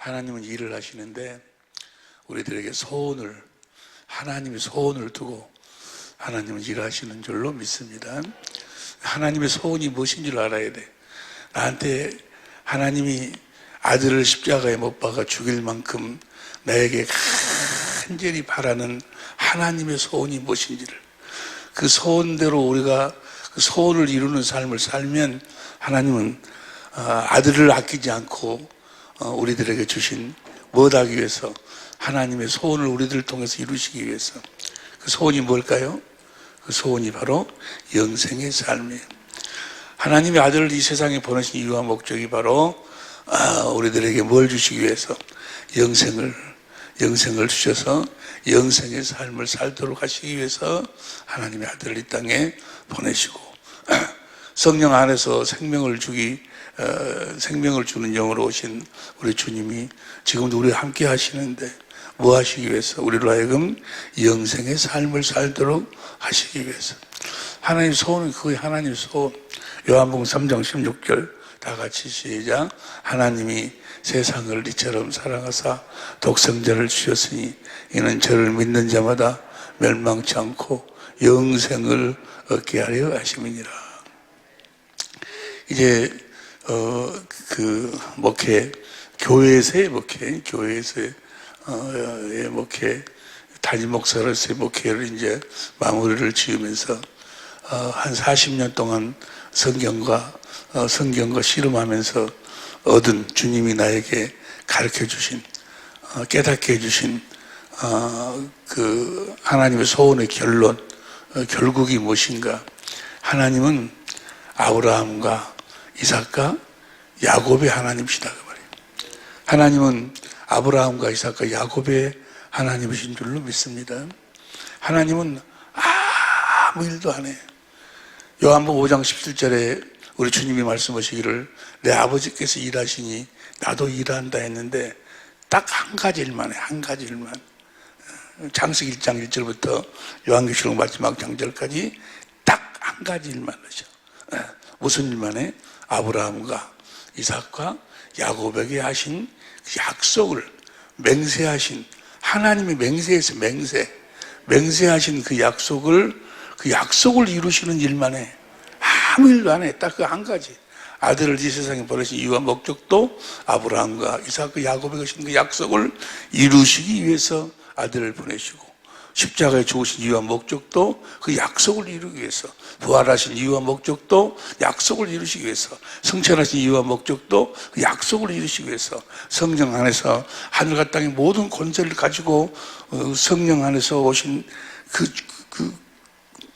하나님은 일을 하시는데 우리들에게 소원을, 하나님의 소원을 두고 하나님은 일하시는 줄로 믿습니다. 하나님의 소원이 무엇인지를 알아야 돼. 나한테 하나님이 아들을 십자가에 못 박아 죽일 만큼 나에게 간절히 바라는 하나님의 소원이 무엇인지를, 그 소원대로 우리가 그 소원을 이루는 삶을 살면 하나님은 아들을 아끼지 않고 우리들에게 주신 무엇 하기 위해서, 하나님의 소원을 우리들을 통해서 이루시기 위해서, 그 소원이 뭘까요? 그 소원이 바로 영생의 삶이에요. 하나님의 아들을 이 세상에 보내신 이유와 목적이 바로 우리들에게 뭘 주시기 위해서? 영생을 주셔서 영생의 삶을 살도록 하시기 위해서 하나님의 아들을 이 땅에 보내시고, 성령 안에서 생명을 주는 영으로 오신 우리 주님이 지금도 우리와 함께 하시는데 뭐 하시기 위해서? 우리로 하여금 영생의 삶을 살도록 하시기 위해서. 하나님의 소원은 그거예요. 하나님의 소원. 요한복음 3장 16절 다 같이 시작. 하나님이 세상을 이처럼 사랑하사 독생자를 주셨으니 이는 저를 믿는 자마다 멸망치 않고 영생을 얻게 하려 하심이니라. 이제 교회에서의 목회, 담임 목사로서의 목회를 이제 마무리를 지으면서 한 40년 동안 성경과 씨름하면서 얻은, 주님이 나에게 가르쳐 주신, 깨닫게 해주신 그 하나님의 소원의 결국이 무엇인가? 하나님은 아브라함과 이삭과 야곱의 하나님이시다 그 말이에요. 하나님은 아브라함과 이삭과 야곱의 하나님이신 줄로 믿습니다. 하나님은 아무 일도 안 해요. 요한복음 5장 17절에 우리 주님이 말씀하시기를 내 아버지께서 일하시니 나도 일한다 했는데 딱 한 가지 일만 해. 한 가지 일만. 창세기 1장 1절부터 요한계시록 마지막 장절까지 딱 한 가지 일만 하셔. 무슨 일만 해? 아브라함과 이삭과 야곱에게 하신 그 약속을 맹세하신, 하나님이 맹세해서 맹세하신 그 약속을 이루시는 일만 해. 아무 일도 안 해. 딱 그 한 가지. 아들을 이 세상에 보내신 이유와 목적도 아브라함과 이삭과 야곱에게 하신 그 약속을 이루시기 위해서 아들을 보내시고, 십자가에 죽으신 이유와 목적도 그 약속을 이루기 위해서, 부활하신 이유와 목적도 약속을 이루시기 위해서, 승천하신 이유와 목적도 그 약속을 이루시기 위해서, 성령 안에서 하늘과 땅의 모든 권세를 가지고 성령 안에서 오신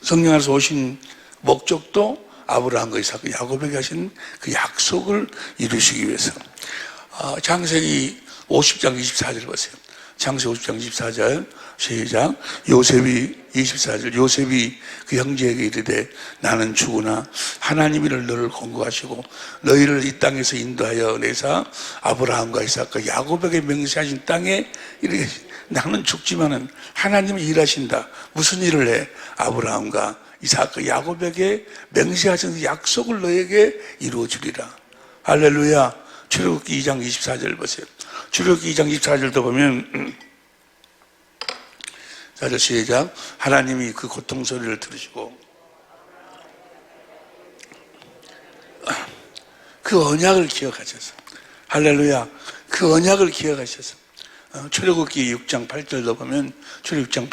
성령 안에서 오신 목적도 아브라함과 이삭과 야곱에게 하신 그 약속을 이루시기 위해서. 창세기 50장 24절 보세요. 창세기 50장 24절 시작. 요셉이 24절 요셉이 그 형제에게 이르되 나는 죽으나 하나님이 너를 권고하시고 너희를 이 땅에서 인도하여 내사 아브라함과 이삭과 야곱에게 맹세하신 땅에 이르게, 나는 죽지만은 하나님이 일하신다. 무슨 일을 해? 아브라함과 이삭과 야곱에게 맹세하신 약속을 너에게 이루어주리라. 할렐루야. 출애굽기 2장 24절 보세요. 출애굽기 2장 24절도 보면 4절 시작. 하나님이 그 고통 소리를 들으시고 그 언약을 기억하셔서, 할렐루야, 그 언약을 기억하셔서. 출애굽기 6장 8절도 보면 출애굽기 6장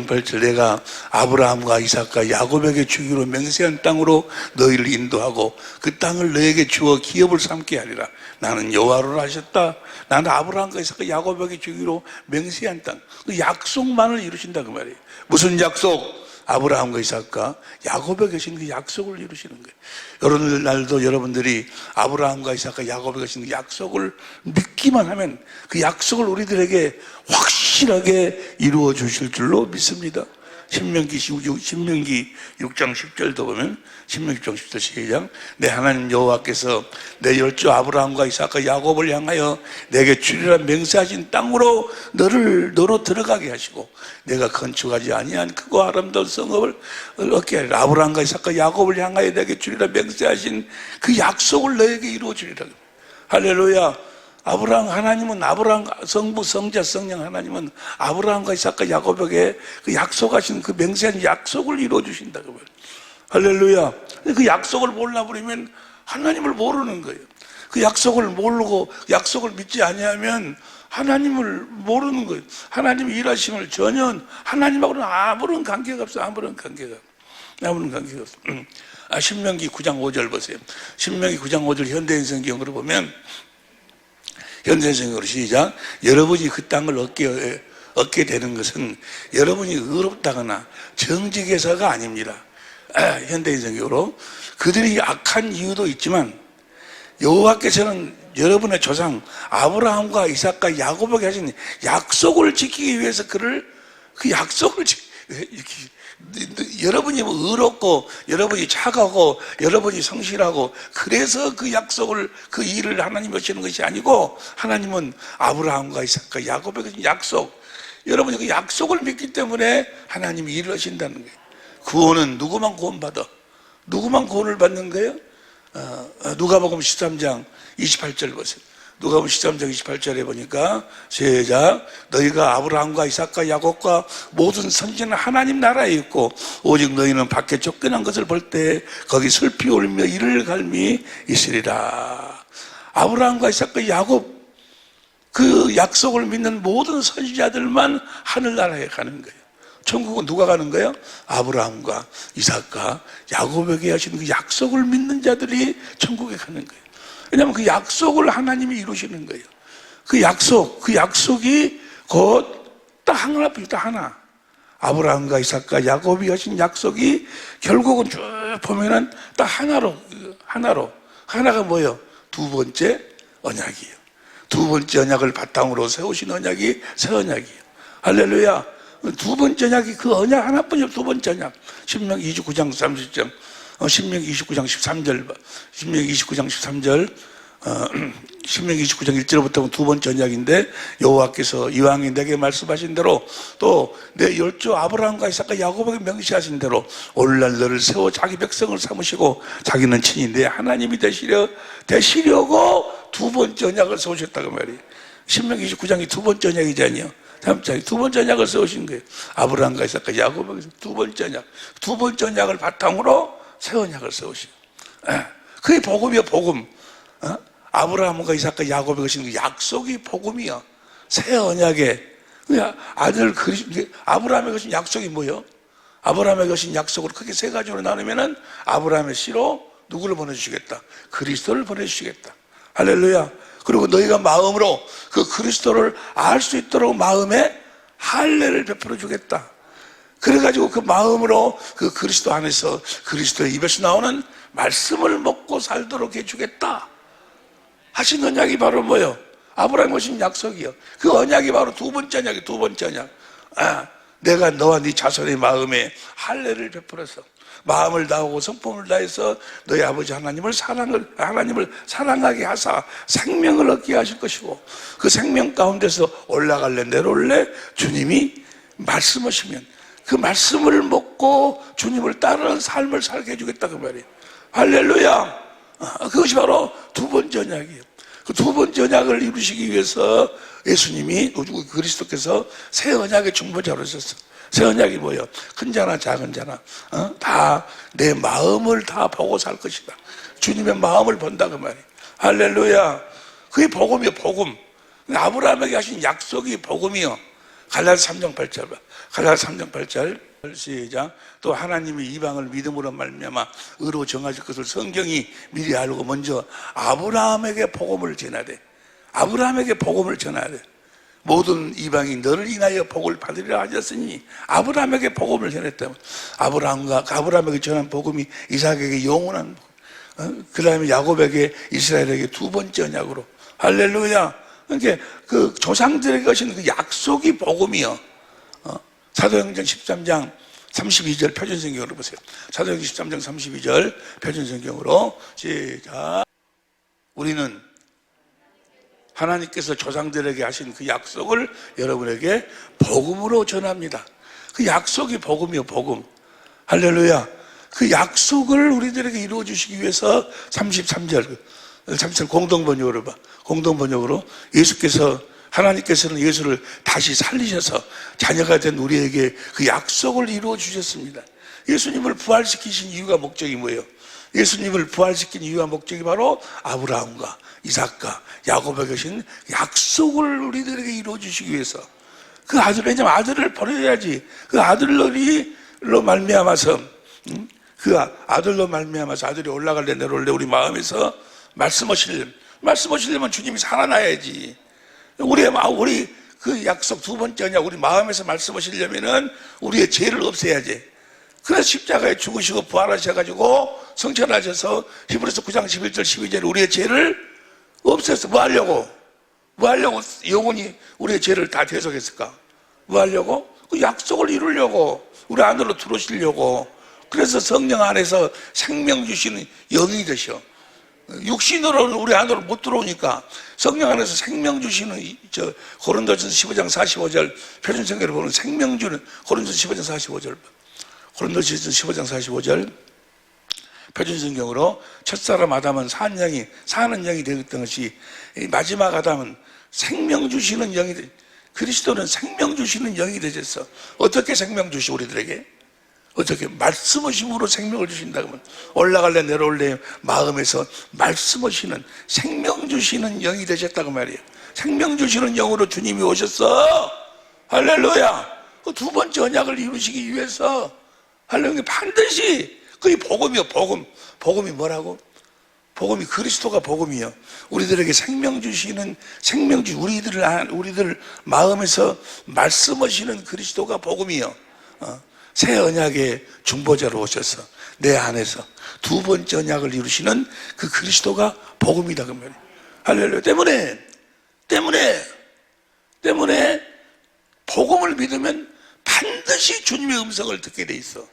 8절 내가 아브라함과 이삭과 야곱에게 주기로 맹세한 땅으로 너희를 인도하고 그 땅을 너에게 주어 기업을 삼게 하리라. 나는 여호와로 하셨다. 나는 아브라함과 이삭과 야곱에게 주기로 맹세한 땅, 그 약속만을 이루신다 그 말이에요. 무슨 약속? 아브라함과 이삭과 야곱에 계신 그 약속을 이루시는 거예요. 오늘날도 여러분들이 아브라함과 이삭과 야곱에 계신 그 약속을 믿기만 하면 그 약속을 우리들에게 확실하게 이루어 주실 줄로 믿습니다. 신명기 6장 10절도 보면 신명기 6장 10절 시작. 내 하나님 여호와께서 내 열조 아브라함과 이삭과 야곱을 향하여 내게 주리라 맹세하신 땅으로 너로 들어가게 하시고 내가 건축하지 아니한 크고 아름다운 성읍을 얻게 하리라. 아브라함과 이삭과 야곱을 향하여 내게 주리라 맹세하신 그 약속을 너에게 이루어 주리라. 할렐루야. 아브라함 하나님은 아브라함 성부 성자 성령 하나님은 아브라함과 이삭과 야곱에게 그 약속하신 그 맹세한 약속을 이루어 주신다 그 말이에요. 할렐루야. 그 약속을 몰라버리면 하나님을 모르는 거예요. 그 약속을 모르고 약속을 믿지 아니하면 하나님을 모르는 거예요. 하나님 일하심을 전혀 하나님하고는 아무런 관계가 없어요. 아무런 관계가 없어요. 신명기 9장 5절 보세요. 신명기 9장 5절 현대인 성경으로 보면, 현대인 성경으로 시작. 여러분이 그 땅을 얻게 되는 것은 여러분이 의롭다거나 정직해서가 아닙니다. 현대인 성경으로 그들이 악한 이유도 있지만 여호와께서는 여러분의 조상 아브라함과 이삭과 야곱에게 하신 약속을 지키기 위해서 그 약속을 여러분이 의롭고 여러분이 착하고 여러분이 성실하고 그래서 그 약속을 그 일을 하나님이 하시는 것이 아니고, 하나님은 아브라함과 이삭과 야곱에게 하신 약속, 여러분이 그 약속을 믿기 때문에 하나님이 일을 하신다는 거예요. 구원은 누구만 구원받아? 누구만 구원을 받는 거예요? 누가복음 13장 28절 보세요. 누가복음 13장 28절에 보니까 시작. 너희가 아브라함과 이삭과 야곱과 모든 선지는 하나님 나라에 있고 오직 너희는 밖에 쫓겨난 것을 볼 때 거기 슬피 울며 이를 갈미 있으리라. 아브라함과 이삭과 야곱, 그 약속을 믿는 모든 선지자들만 하늘나라에 가는 거예요. 천국은 누가 가는 거예요? 아브라함과 이삭과 야곱에게 하신 그 약속을 믿는 자들이 천국에 가는 거예요. 왜냐하면 그 약속을 하나님이 이루시는 거예요. 그 약속이 곧 딱 하나뿐이다. 딱 하나. 아브라함과 이삭과 야곱이 하신 약속이 결국은 쭉 보면은 딱 하나로. 하나가 뭐예요? 두 번째 언약이에요. 두 번째 언약을 바탕으로 세우신 언약이 새 언약이에요. 할렐루야. 두 번째 언약이 그 언약 하나뿐이에요. 두 번째 언약. 신명기 29장 30절, 신명기 29장 13절, 신명기 29장 13절, 신명기 29장 1절부터 두 번째 언약인데, 여호와께서 이왕이 내게 말씀하신 대로 또 내 열조 아브라함과 이삭과 야곱에게 명시하신 대로 오늘날 너를 세워 자기 백성을 삼으시고 자기는 친히 내 하나님이 되시려고 두 번째 언약을 세우셨다고 말이에요. 신명기 29장이 두 번째 언약이잖아요. 두 번째 언약을 세우신 거예요. 아브라함과 이삭과 야곱에게 두 번째 언약을 바탕으로 새 언약을 세우시고, 그게 복음이요, 복음. 아브라함과 이삭과 야곱에게 하신 그 약속이 복음이요. 새 언약의 아들 아브라함에게 하신 약속이 뭐예요? 아브라함에게 하신 약속을 크게 세 가지로 나누면은 아브라함의 씨로 누구를 보내주시겠다? 그리스도를 보내주시겠다. 할렐루야. 그리고 너희가 마음으로 그 그리스도를 알 수 있도록 마음에 할례를 베풀어 주겠다. 그래가지고 그 마음으로 그 그리스도 안에서 그리스도의 입에서 나오는 말씀을 먹고 살도록 해주겠다 하신 언약이 바로 뭐예요? 아브라함이 하신 약속이요. 그 언약이 바로 두 번째 언약이에요. 두 번째 언약. 내가 너와 네 자손의 마음에 할례를 베풀어서 마음을 다하고 성품을 다해서 너희 아버지 하나님을 사랑하게 하사 생명을 얻게 하실 것이고, 그 생명 가운데서 올라갈래 내려올래 주님이 말씀하시면 그 말씀을 먹고 주님을 따르는 삶을 살게 해주겠다 그 말이에요. 할렐루야. 그것이 바로 두 번째 언약이에요. 그 두 번째 언약을 이루시기 위해서 예수님이 그리스도께서 새 언약의 중보자로 오셨어요. 새 언약이 뭐예요? 큰 자나 작은 자나 다 내 마음을 다 보고 살 것이다. 주님의 마음을 본다 그 말이에요. 할렐루야. 그게 복음이요, 복음. 아브라함에게 하신 약속이 복음이요. 갈라디아 3장 8절 봐. 갈라디아 3장 8절 시작. 또 하나님이 이방을 믿음으로 말미암아 의로 정하실 것을 성경이 미리 알고 먼저 아브라함에게 복음을 전하되, 아브라함에게 복음을 전하되 모든 이방이 너를 인하여 복을 받으리라 하셨으니 아브라함에게 복음을 전했다. 아브라함에게 전한 복음이 이삭에게 영원한 복음, 그 다음에 야곱에게 이스라엘에게 두 번째 언약으로. 할렐루야. 그러니까 그 조상들에게 하신 그 약속이 복음이요. 사도행전 13장 32절 표준성경으로 보세요. 사도행전 13장 32절 표준성경으로 시작. 우리는 하나님께서 조상들에게 하신 그 약속을 여러분에게 복음으로 전합니다. 그 약속이 복음이요, 복음. 할렐루야. 그 약속을 우리들에게 이루어 주시기 위해서 33절 잠시만 공동번역으로 봐. 공동번역으로 하나님께서는 예수를 다시 살리셔서 자녀가 된 우리에게 그 약속을 이루어 주셨습니다. 예수님을 부활시키신 이유가 목적이 뭐예요? 예수님을 부활시킨 이유와 목적이 바로 아브라함과 이삭과 야곱에게 계신 약속을 우리들에게 이루어 주시기 위해서 그 아들, 왜냐면 아들을 보내야지. 그 아들로 말미암아서 아들이 올라갈래 내려올래 우리 마음에서 말씀하시려면 주님이 살아나야지. 우리 그 약속 두 번째냐, 우리 마음에서 말씀하시려면은 우리의 죄를 없애야지. 그래서 십자가에 죽으시고 부활하셔가지고 성천하셔서 히브리서 9장 11절 12절에 우리의 죄를 없애서 뭐 하려고 영원히 우리의 죄를 다 대속했을까? 뭐 하려고? 그 약속을 이루려고, 우리 안으로 들어오시려고. 그래서 성령 안에서 생명 주시는 영이 되셔. 육신으로는 우리 안으로 못 들어오니까 성령 안에서 생명 주시는 고린도전서 15장 45절 표준성경을 보면 생명 주는 고린도전서 15장 45절 고린도전서 15장 45절 표준성경으로 첫사람 아담은 사는 영이 되었던 것이 마지막 아담은 생명 주시는 영이 그리스도는 생명 주시는 영이 되셨어. 어떻게 생명 주시 우리들에게? 어떻게? 말씀하심으로 생명을 주신다 그러면 올라갈래 내려올래 마음에서 말씀하시는 생명 주시는 영이 되셨다고 말이에요. 생명 주시는 영으로 주님이 오셨어. 할렐루야. 그 두 번째 언약을 이루시기 위해서 할렐루야. 반드시 그게 복음이요. 복음이 뭐라고? 복음이 그리스도가 복음이요. 우리들에게 생명 주시는 우리들 마음에서 말씀하시는 그리스도가 복음이요. 새 언약의 중보자로 오셔서 내 안에서 두 번째 언약을 이루시는 그 그리스도가 복음이다 그 말이에요. 할렐루야. 때문에 복음을 믿으면 반드시 주님의 음성을 듣게 돼 있어.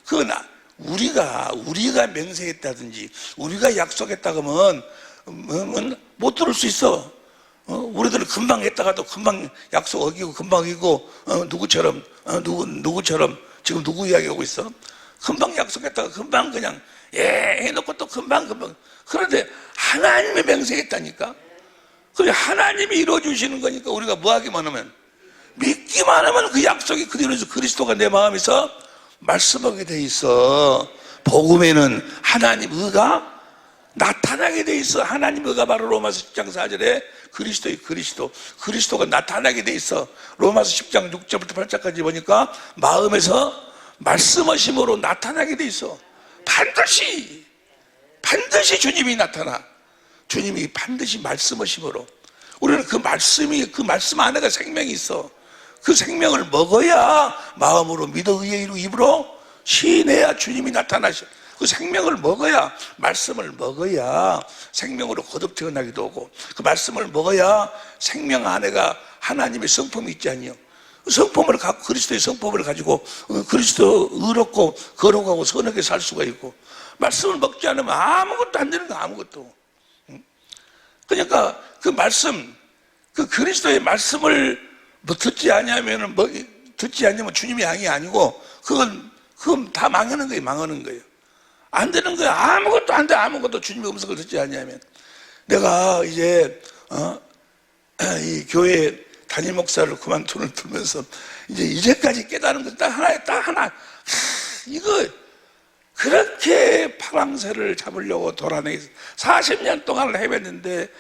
그건 우리가 맹세했다든지 우리가 약속했다 그러면 못 들을 수 있어. 우리들은 금방 했다가도 금방 약속 어기고 금방 어기고 누구처럼 지금 누구 이야기하고 있어? 금방 약속했다가 금방 그냥 해놓고 또 금방 그런데 하나님의 맹세했다니까. 그래 하나님이 이루어주시는 거니까 우리가 뭐 하기만 하면 믿기만 하면 그 약속이 그대로 그리스도가 내 마음에서 말씀하게 돼 있어. 복음에는 하나님 의가 나타나게 돼 있어. 하나님 의가 바로 로마서 10장 4절에 그리스도가 나타나게 돼 있어. 로마서 10장 6절부터 8절까지 보니까 마음에서 말씀하심으로 나타나게 돼 있어. 반드시 주님이 나타나. 주님이 반드시 말씀하심으로. 우리는 그 말씀 안에가 생명이 있어. 그 생명을 먹어야 마음으로 믿어 의의 이루 입으로 시인해야 주님이 나타나셔. 그 생명을 먹어야, 말씀을 먹어야 생명으로 거듭 태어나기도 하고, 그 말씀을 먹어야 생명 안에가 하나님의 성품이 있지 않니요? 성품을 갖고, 그리스도의 성품을 가지고 그리스도 의롭고 거룩하고 선하게 살 수가 있고, 말씀을 먹지 않으면 아무것도 안 되는 거. 아무것도. 그러니까 그 말씀, 그 그리스도의 말씀을 듣지 않으면 주님의 양이 아니고 그건 다 망하는 거예요. 안 되는 거야. 아무것도 안 돼. 아무것도 주님의 음성을 듣지 않으면. 내가 이제 이 교회 담임 목사를 그만두면서 이제까지 깨달은 것 딱 하나. 이거 그렇게 파랑새를 잡으려고 돌아다니면서 40년 동안 헤맸는데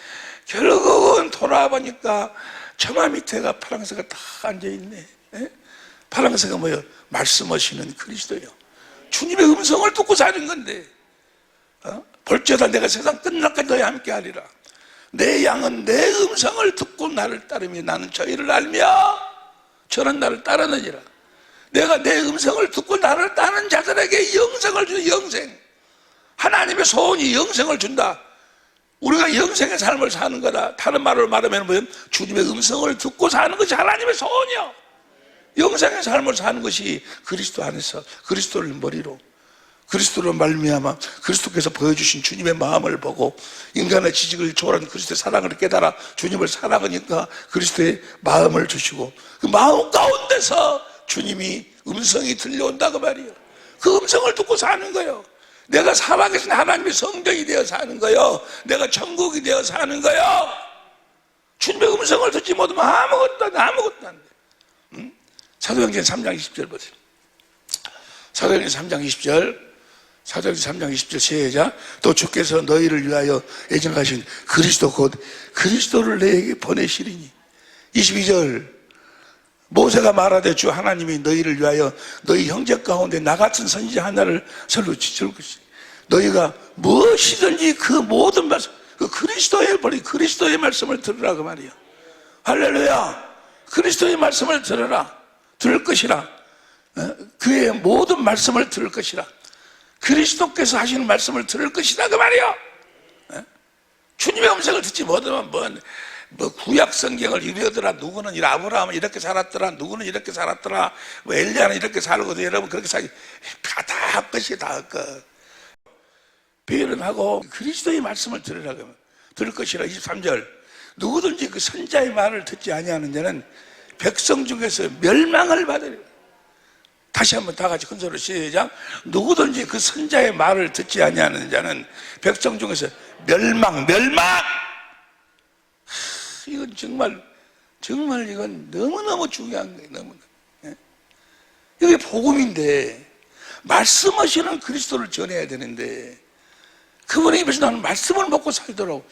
결국은 돌아보니까 처마 밑에가 파랑새가 다 앉아있네. 파랑새가 뭐예요? 말씀하시는 그리스도예요. 주님의 음성을 듣고 사는 건데, 볼지어다 내가 세상 끝날까지 너희 함께 하리라. 내 양은 내 음성을 듣고 나를 따르며 나는 저희를 알며 저는 나를 따르느니라. 내가 내 음성을 듣고 나를 따르는 자들에게 영생을 주는 영생. 하나님의 소원이 영생을 준다. 우리가 영생의 삶을 사는 거다. 다른 말로 말하면 뭐예요? 주님의 음성을 듣고 사는 것이 하나님의 소원이요. 영생의 삶을 사는 것이 그리스도 안에서 그리스도를 머리로 그리스도로 말미암아 그리스도께서 보여주신 주님의 마음을 보고 인간의 지식을 초월한 그리스도의 사랑을 깨달아 주님을 사랑하니까 그리스도의 마음을 주시고 그 마음 가운데서 주님이 음성이 들려온다고 말이에요. 그 음성을 듣고 사는 거예요. 내가 살아계신 하나님의 성전이 되어 사는 거요. 내가 천국이 되어 사는 거요. 주님의 음성을 듣지 못하면 아무것도 안 돼. 응? 사도행전 3장 20절 보세요. 사도행전 3장 20절, 사도행전 3장 20절 시작. 또 주께서 너희를 위하여 예정하신 그리스도 곧 그리스도를 내게 보내시리니. 22절, 모세가 말하되 주 하나님이 너희를 위하여 너희 형제 가운데 나 같은 선지자 하나를 설로 지을 것이니 너희가 무엇이든지 그 모든 말씀, 그 그리스도의 말씀을 들으라 그 말이야. 할렐루야. 그리스도의 말씀을 들을 것이라. 그의 모든 말씀을 들을 것이라. 그리스도께서 하시는 말씀을 들을 것이다 그 말이야. 주님의 음성을 듣지 못하면 뭐 구약 성경을 이러더라, 누구는 아브라함은 이렇게 살았더라, 누구는 이렇게 살았더라, 뭐 엘리야는 이렇게 살거든. 여러분 그렇게 살기 다 헛것이 다 헛것. 비례하고 그리스도의 말씀을 들을 것이라. 23절, 누구든지 그 선자의 말을 듣지 아니하는 자는 백성 중에서 멸망을 받으리라. 다시 한번 다 같이 큰 소리로 시작. 누구든지 그 선자의 말을 듣지 아니하는 자는 백성 중에서 멸망. 이건 정말 이건 너무너무 중요한 거예요. 너무나. 이게 복음인데 말씀하시는 그리스도를 전해야 되는데 그분의 입에서 나는 말씀을 먹고 살도록,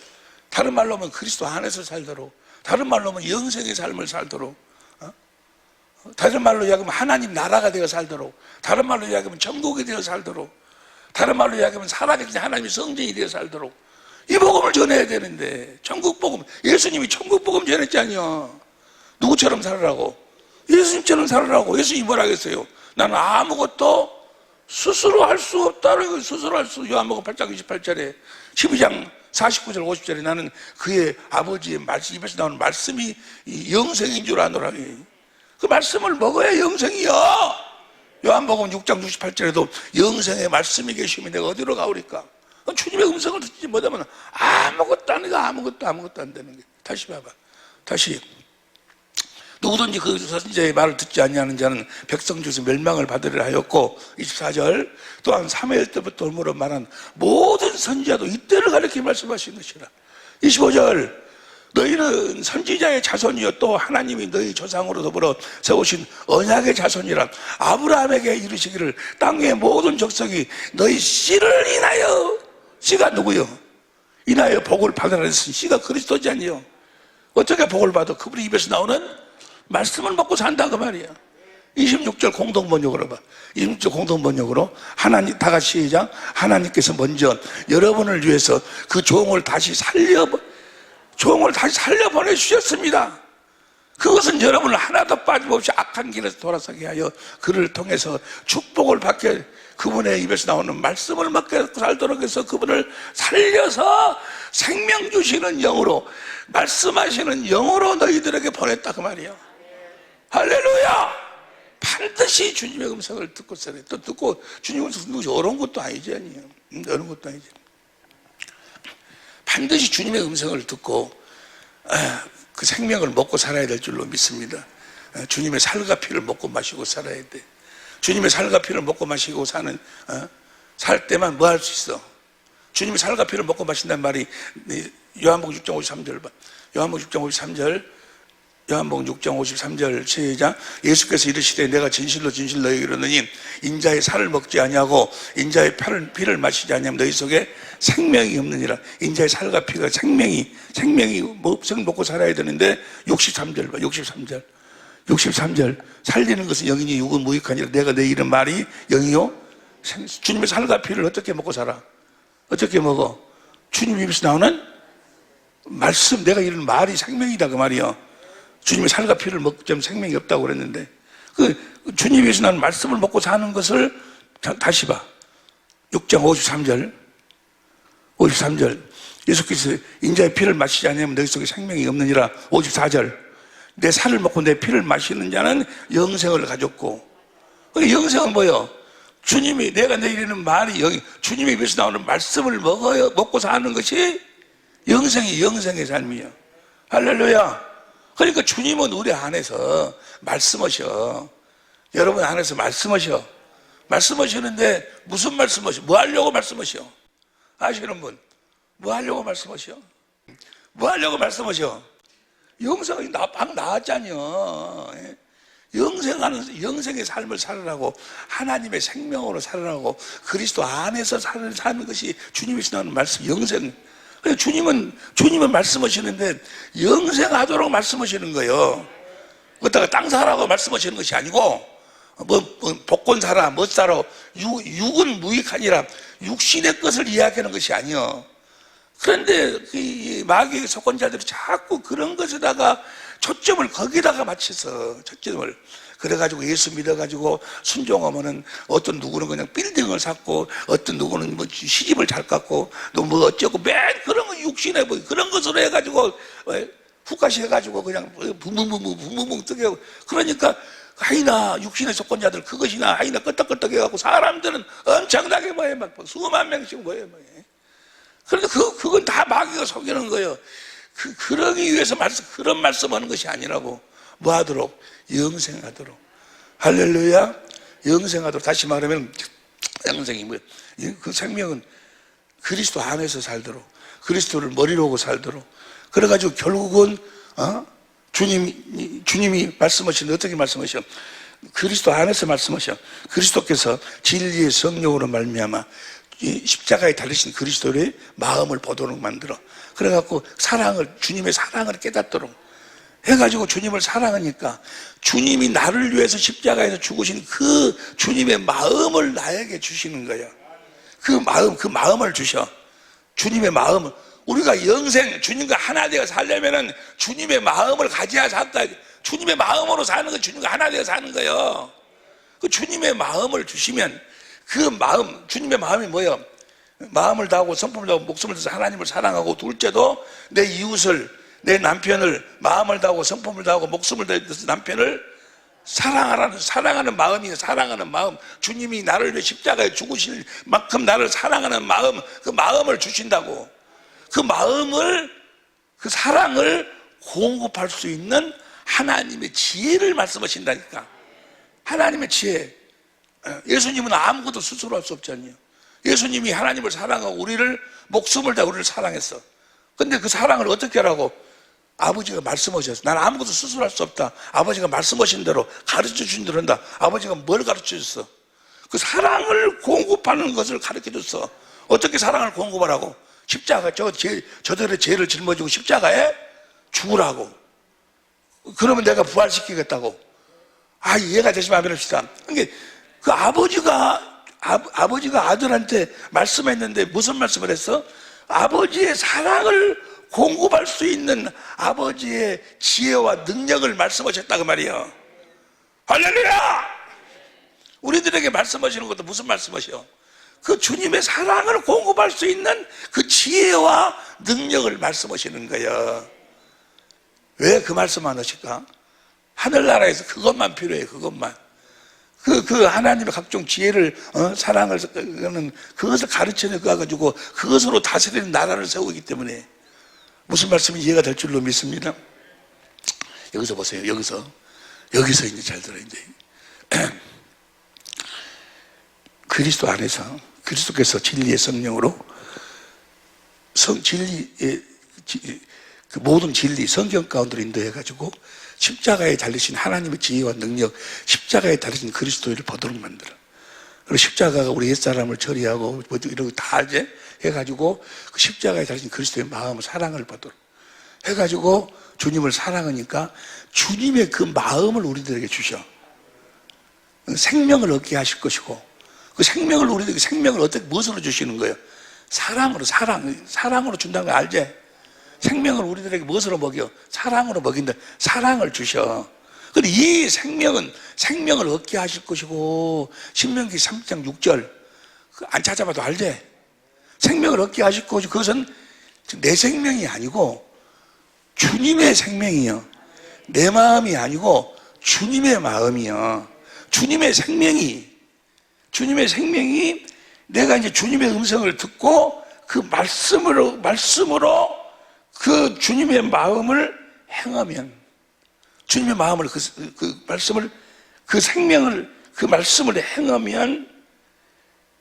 다른 말로 하면 그리스도 안에서 살도록, 다른 말로 하면 영생의 삶을 살도록, 다른 말로 이야기하면 하나님 나라가 되어 살도록, 다른 말로 이야기하면 천국이 되어 살도록, 다른 말로 이야기하면 살아계신 하나님의 성전이 되어 살도록 이 복음을 전해야 되는데, 천국 복음, 예수님이 천국 복음 전했잖아요. 누구처럼 살으라고? 예수님처럼 살으라고. 예수님이 뭐라 했어요? 나는 아무것도 스스로 할 수 없다는 걸. 스스로 할 수, 요한복음 8장 28절에 12장 49절 50절에 나는 그의 아버지의 말씀, 입에서 나오는 말씀이 영생인 줄 아노라. 그 말씀을 먹어야 영생이요. 요한복음 6장 68절에도 영생의 말씀이 계시면 내가 어디로 가오리까? 주님의 음성을 듣지 못하면 아무것도 안 되는 거예요. 다시 봐봐. 다시. 누구든지 그 선지자의 말을 듣지 아니하는 자는 백성 중에서 멸망을 받으리라 하였고, 24절, 또한 사무엘 때부터 올무로 말한 모든 선지자도 이때를 가리켜 말씀하신 것이라. 25절, 너희는 선지자의 자손이요 또 하나님이 너희 조상으로 더불어 세우신 언약의 자손이라. 아브라함에게 이르시기를 땅의 모든 족속이 너희 씨를 인하여, 씨가 누구요? 인하여 복을 받으라 했으니 씨가 그리스도지 아니요. 어떻게 복을 받아? 그분의 입에서 나오는 말씀을 먹고 산다 그 말이야. 26절 공동번역으로 봐. 26절 공동번역으로 하나님, 다 같이 시작. 하나님께서 먼저 여러분을 위해서 그 종을 다시 살려 보내주셨습니다. 그것은 여러분을 하나도 빠짐없이 악한 길에서 돌아서게 하여 그를 통해서 축복을 받게, 그분의 입에서 나오는 말씀을 먹게 살도록 해서 그분을 살려서 생명 주시는 영으로, 말씀하시는 영으로 너희들에게 보냈다 그 말이야. 할렐루야. 반드시 주님의 음성을 듣고 살아야 돼. 또 듣고 주님의 음성 듣는 것이 어려운 것도 아니지. 어려운 것도 아니지. 반드시 주님의 음성을 듣고 그 생명을 먹고 살아야 될 줄로 믿습니다. 주님의 살과 피를 먹고 마시고 살아야 돼. 주님의 살과 피를 먹고 마시고 살 때만 뭐 할 수 있어? 주님의 살과 피를 먹고 마신다는 말이 요한복음 6장 53절 봐. 요한복음 6장 53절, 요한복음 6장 53절 시작. 예수께서 이르시되 내가 진실로 너희에게 이르노니 인자의 살을 먹지 아니하고 인자의 피를 마시지 아니하면 너희 속에 생명이 없느니라. 인자의 살과 피가 생명이 먹고 살아야 되는데 63절 봐. 63절 살리는 것은 영이니 육은 무익하니라. 내가 내 이름 말이 영이요 주님의 살과 피를 어떻게 먹고 살아? 어떻게 먹어? 주님 입에서 나오는 말씀, 내가 이런 말이 생명이다 그 말이요. 주님의 살과 피를 먹자면 생명이 없다고 그랬는데 그 주님 입에서 나오는 말씀을 먹고 사는 것을 다시 봐. 6장 53절 예수께서 인자의 피를 마시지 않으면 너희 속에 생명이 없느니라. 54절 내 살을 먹고 내 피를 마시는 자는 영생을 가졌고. 영생은 뭐예요? 주님이, 내가 내리는 말이 주님의 입에서 나오는 말씀을 먹고 사는 것이 영생의 삶이에요. 할렐루야. 그러니까 주님은 우리 안에서 말씀하셔. 여러분 안에서 말씀하셔. 말씀하시는데 무슨 말씀하셔? 뭐 하려고 말씀하셔? 아시는 분? 뭐 하려고 말씀하셔? 뭐 하려고 말씀하셔? 영생이 방금 나왔잖여. 예? 영생의 삶을 살으라고, 하나님의 생명으로 살으라고, 그리스도 안에서 사는 것이 주님이 시나는 말씀, 영생. 주님은 말씀하시는데 영생하도록 말씀하시는 거예요. 그렇다가 땅 사라고 말씀하시는 것이 아니고, 복권 사라, 뭐 사라, 육은 무익하니라, 육신의 것을 이야기하는 것이 아니요. 그런데 마귀의 속건자들이 자꾸 그런 것에다가 초점을 거기다가 맞춰서, 초점을. 그래가지고 예수 믿어가지고 순종하면은 어떤 누구는 그냥 빌딩을 샀고, 어떤 누구는 뭐 시집을 잘 갔고, 또 뭐 어쩌고, 맨 그런 거 육신에 뭐 그런 것으로 해가지고, 훅가시 해가지고 그냥 붕붕붕 뜨게 하고. 그러니까 하이나 육신의 속건자들 그것이나 하이나 끄떡끄떡 해갖고 사람들은 엄청나게 뭐해, 막 수만 명씩 뭐해. 그런데 그건 다 마귀가 속이는 거예요. 그러기 위해서 그런 말씀하는 것이 아니라고. 뭐 하도록? 영생하도록. 할렐루야. 영생하도록. 다시 말하면 영생이 뭐예요? 그 생명은 그리스도 안에서 살도록, 그리스도를 머리로 하고 살도록. 그래가지고 결국은 주님이 말씀하시는데 어떻게 말씀하셔? 그리스도 안에서 말씀하셔. 그리스도께서 진리의 성령으로 말미암아 십자가에 달리신 그리스도의 마음을 보도록 만들어. 그래갖고 주님의 사랑을 깨닫도록 해가지고 주님을 사랑하니까 주님이 나를 위해서 십자가에서 죽으신 그 주님의 마음을 나에게 주시는 거예요. 그 마음을 주셔. 주님의 마음을. 우리가 영생, 주님과 하나 되어 살려면은 주님의 마음을 가져야 살다. 주님의 마음으로 사는 건 주님과 하나 되어 사는 거예요. 그 주님의 마음을 주시면 그 마음, 주님의 마음이 뭐예요? 마음을 다하고 성품을 다하고 목숨을 다해서 하나님을 사랑하고, 둘째도 내 이웃을, 내 남편을 마음을 다하고 성품을 다하고 목숨을 다해서 남편을 사랑하는 마음이에요. 사랑하는 마음. 주님이 나를 위해 십자가에 죽으실 만큼 나를 사랑하는 마음, 그 마음을 주신다고. 그 사랑을 공급할 수 있는 하나님의 지혜를 말씀하신다니까. 하나님의 지혜. 예수님은 아무것도 스스로 할 수 없잖아요. 예수님이 하나님을 사랑하고 우리를 목숨을 다 우리를 사랑했어. 근데 그 사랑을 어떻게 하라고? 아버지가 말씀하셨어. 나는 아무것도 스스로 할 수 없다. 아버지가 말씀하신 대로 가르쳐 주신 대로 한다. 아버지가 뭘 가르쳐 줬어? 그 사랑을 공급하는 것을 가르쳐 줬어. 어떻게 사랑을 공급하라고? 십자가, 저들의 죄를 짊어지고 십자가에 죽으라고. 그러면 내가 부활시키겠다고. 이해가 되시면 한번 합시다. 그러니까 그 아버지가 아들한테 말씀했는데 무슨 말씀을 했어? 아버지의 사랑을 공급할 수 있는 아버지의 지혜와 능력을 말씀하셨다 그 말이에요. 할렐루야! 우리들에게 말씀하시는 것도 무슨 말씀하셔? 그 주님의 사랑을 공급할 수 있는 그 지혜와 능력을 말씀하시는 거예요. 왜 그 말씀 안 하실까? 하늘나라에서 그것만 필요해. 그것만. 그 하나님의 각종 지혜를, 사랑을, 그것을 가르쳐내 가지고 그것으로 다스리는 나라를 세우기 때문에. 무슨 말씀이 이해가 될 줄로 믿습니다. 여기서 보세요. 여기서 이제 잘 들어요. 이제 그리스도 안에서 그리스도께서 진리의 성령으로 그 모든 진리 성경 가운데로 인도해가지고 십자가에 달리신 하나님의 지혜와 능력, 십자가에 달리신 그리스도를 보도록 만들어. 그리고 십자가가 우리 옛사람을 처리하고 이런 거 다 이제 해가지고 그 십자가에 달리신 그리스도의 마음, 사랑을 보도록 해가지고 주님을 사랑하니까 주님의 그 마음을 우리들에게 주셔. 생명을 얻게 하실 것이고, 그 생명을 우리들에게 생명을 어떻게 무엇으로 주시는 거예요? 사랑으로 준다는 거 알지? 생명을 우리들에게 무엇으로 먹여? 사랑으로 먹인다. 사랑을 주셔. 근데 이 생명을 얻게 하실 것이고, 신명기 3장 6절 안 찾아봐도 알지? 생명을 얻게 하실 것이고, 그것은 내 생명이 아니고 주님의 생명이요. 내 마음이 아니고 주님의 마음이요. 주님의 생명이 내가 이제 주님의 음성을 듣고 그 말씀으로 그 주님의 마음을 행하면, 주님의 마음을 그 말씀을, 그 생명을, 그 말씀을 행하면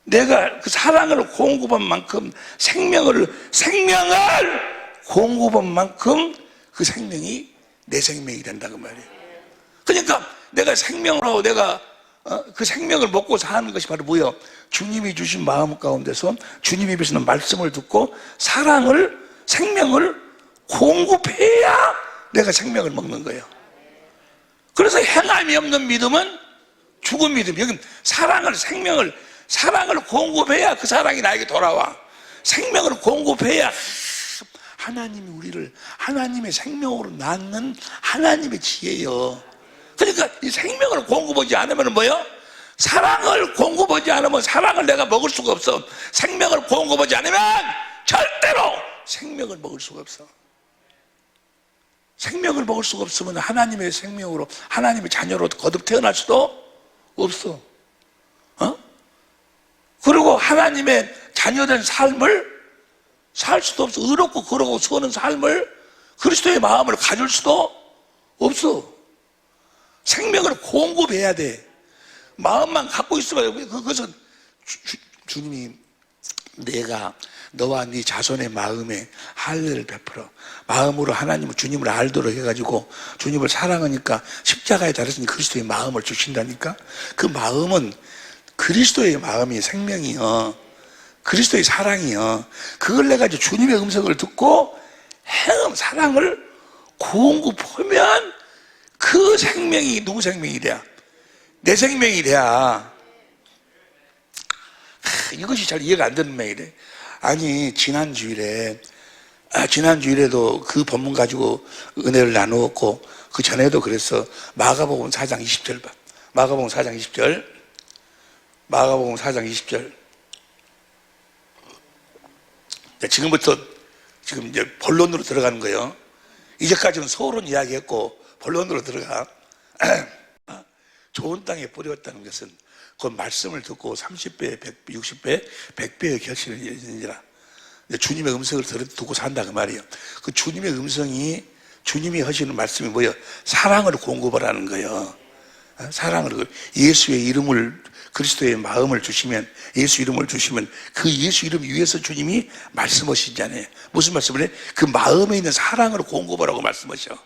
내가 그 사랑을 공급한 만큼 생명을 공급한 만큼 그 생명이 내 생명이 된다고 말이에요. 그러니까 내가 생명으로 내가 그 생명을 먹고 사는 것이 바로 뭐예요? 주님이 주신 마음 가운데서 주님이 주시는 말씀을 듣고 생명을 공급해야 내가 생명을 먹는 거예요. 그래서 행함이 없는 믿음은 죽은 믿음. 여기 사랑을 공급해야 그 사랑이 나에게 돌아와. 생명을 공급해야 하나님이 우리를 하나님의 생명으로 낳는 하나님의 지혜예요. 그러니까 이 생명을 공급하지 않으면 뭐예요? 사랑을 공급하지 않으면 사랑을 내가 먹을 수가 없어. 생명을 공급하지 않으면 절대로 생명을 먹을 수가 없어. 생명을 먹을 수가 없으면 하나님의 생명으로 하나님의 자녀로 거듭 태어날 수도 없어. 그리고 하나님의 자녀된 삶을 살 수도 없어. 의롭고 거룩하고 선한 삶을 그리스도의 마음을 가질 수도 없어. 생명을 공급해야 돼. 마음만 갖고 있으면 그것은 주님이 내가 너와 네 자손의 마음에 할례를 베풀어 마음으로 하나님을 주님을 알도록 해가지고 주님을 사랑하니까 십자가에 달았으니 그리스도의 마음을 주신다니까. 그 마음은 그리스도의 마음이 생명이요, 그리스도의 사랑이요. 그걸 내가 이제 주님의 음성을 듣고 사랑을 공급하면 그 생명이 누구 생명이 돼야? 내 생명이 돼야. 이것이 잘 이해가 안 되는 말이래. 아니 지난주일에도 그 본문 가지고 은혜를 나누었고 그 전에도 그랬어. 마가복음 4장 20절 봐. 마가복음 4장 20절. 지금부터 지금 이제 본론으로 들어가는 거예요. 이제까지는 소론 이야기했고 본론으로 들어가. 좋은 땅에 뿌렸다는 것은 그 말씀을 듣고 30배, 100배, 60배, 100배의 결실을 이루니라. 주님의 음성을 듣고 산다 그 말이에요. 그 주님의 음성이 주님이 하시는 말씀이 뭐예요? 사랑을 공급하라는 거예요. 사랑을, 예수의 이름을, 그리스도의 마음을 주시면, 예수 이름을 주시면 그 예수 이름 위에서 주님이 말씀하시잖아요. 무슨 말씀을 해? 그 마음에 있는 사랑을 공급하라고 말씀하셔.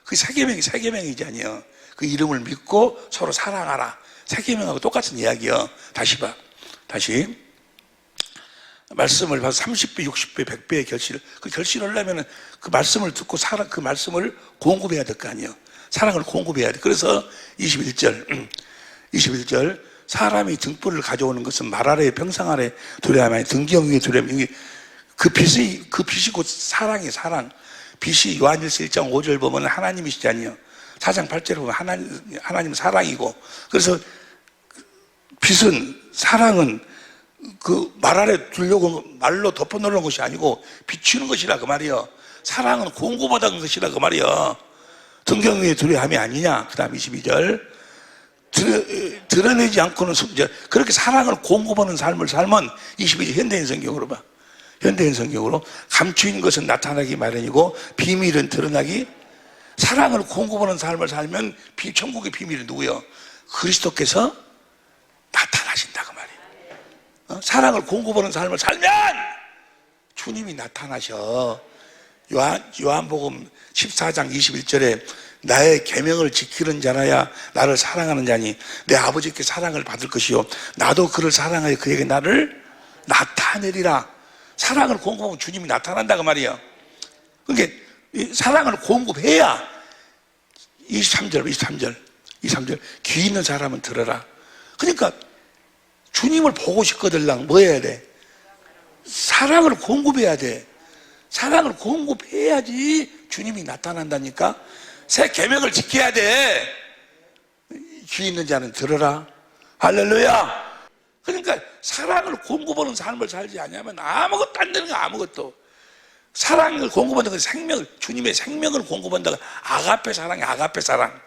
그 세계명이잖아요. 그 이름을 믿고 서로 사랑하라. 세계명하고 똑같은 이야기요. 다시 말씀을 봐서 30배, 60배, 100배의 결실을, 그 결실을 하려면 그 말씀을 듣고 그 말씀을 공급해야 될 거 아니에요. 사랑을 공급해야 돼. 그래서 21절 사람이 등불을 가져오는 것은 말 아래 평상 아래 두려움 아니 등경 위에 두려움. 그 빛이 곧 사랑이에요. 사랑. 빛이 요한일서 1장 5절 보면 하나님이시잖아요. 4장 8절에 보면 하나님은 사랑이고, 그래서 빛은, 사랑은 그 말 아래 두려고 말로 덮어놓는 것이 아니고 비추는 것이라 그 말이요. 사랑은 공급하다는 것이라 그 말이요. 등경 위에 두려움이 아니냐. 그 다음 22절 드러내지 않고는 그렇게 사랑을 공급하는 삶을 살면 22절 현대인 성경으로 봐. 현대인 성경으로 감추인 것은 나타나기 마련이고 비밀은 드러나기. 사랑을 공급하는 삶을 살면 천국의 비밀은 누구요? 그리스도께서 나타나신다 그 말이에요. 사랑을 공급하는 삶을 살면 주님이 나타나셔. 요한복음 14장 21절에 나의 계명을 지키는 자라야 나를 사랑하는 자니 내 아버지께 사랑을 받을 것이요 나도 그를 사랑하여 그에게 나를 나타내리라. 사랑을 공급하면 주님이 나타난다 그 말이에요. 그러니까 사랑을 공급해야 23절 귀 있는 사람은 들어라. 그러니까 주님을 보고 싶거들랑 뭐 해야 돼? 사랑을 공급해야 돼. 사랑을 공급해야지 주님이 나타난다니까. 새 계명을 지켜야 돼. 귀 있는 자는 들어라. 할렐루야. 그러니까 사랑을 공급하는 삶을 살지 않으면 아무것도 안 되는 거야. 아무것도. 사랑을 공급한다는 건 생명을, 주님의 생명을 공급한다는 건 아가페 사랑이야. 아가페 사랑.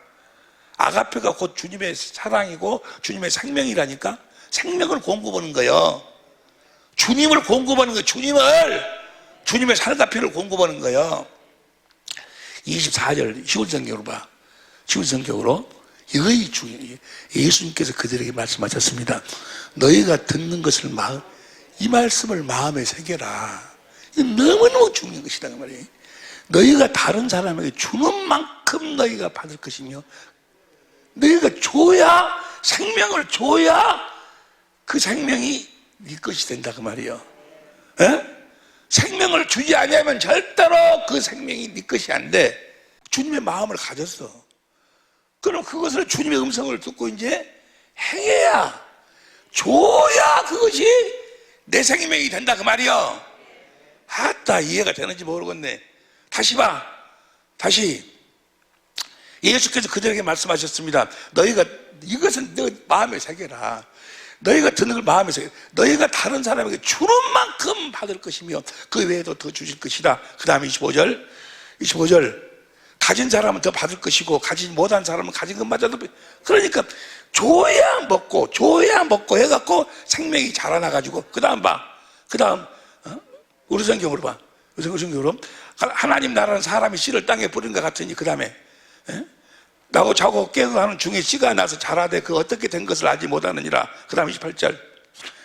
아가페가 곧 주님의 사랑이고 주님의 생명이라니까. 생명을 공급하는 거예요. 주님을 공급하는 거예요. 주님의 살과 피를 공급하는 거예요. 24절 쉬운 성경으로 봐. 쉬운 성경으로 이것이 중요해요. 예수님께서 그들에게 말씀하셨습니다. 너희가 듣는 것을 이 말씀을 마음에 새겨라. 이거 너무너무 중요한 것이다 그 말이에요. 너희가 다른 사람에게 주는 만큼 너희가 받을 것이며, 너희가 줘야, 생명을 줘야 그 생명이 네 것이 된다 그 말이에요. 에? 생명을 주지 않으면 절대로 그 생명이 네 것이 안 돼. 주님의 마음을 가졌어. 그럼 그것을 주님의 음성을 듣고 이제 행해야, 줘야 그것이 내 생명이 된다 그 말이요. 아따, 이해가 되는지 모르겠네. 다시 봐. 다시. 예수께서 그들에게 말씀하셨습니다. 너희가 이것은 너 마음에 새겨라. 너희가 듣는 걸 마음에 새겨라. 너희가 다른 사람에게 주는 만큼 받을 것이며 그 외에도 더 주실 것이다. 그 다음에 25절. 가진 사람은 더 받을 것이고 가지지 못한 사람은 가진 것마저도. 그러니까 줘야 먹고 해갖고 생명이 자라나가지고, 그 다음 봐. 그 다음 우리 성경으로 봐. 우리 성경으로 하나님 나라는 사람이 씨를 땅에 뿌린 것 같으니, 그 다음에 나고 자고 깨고 하는 중에 씨가 나서 자라되 그 어떻게 된 것을 알지 못하느니라. 그 다음 28절.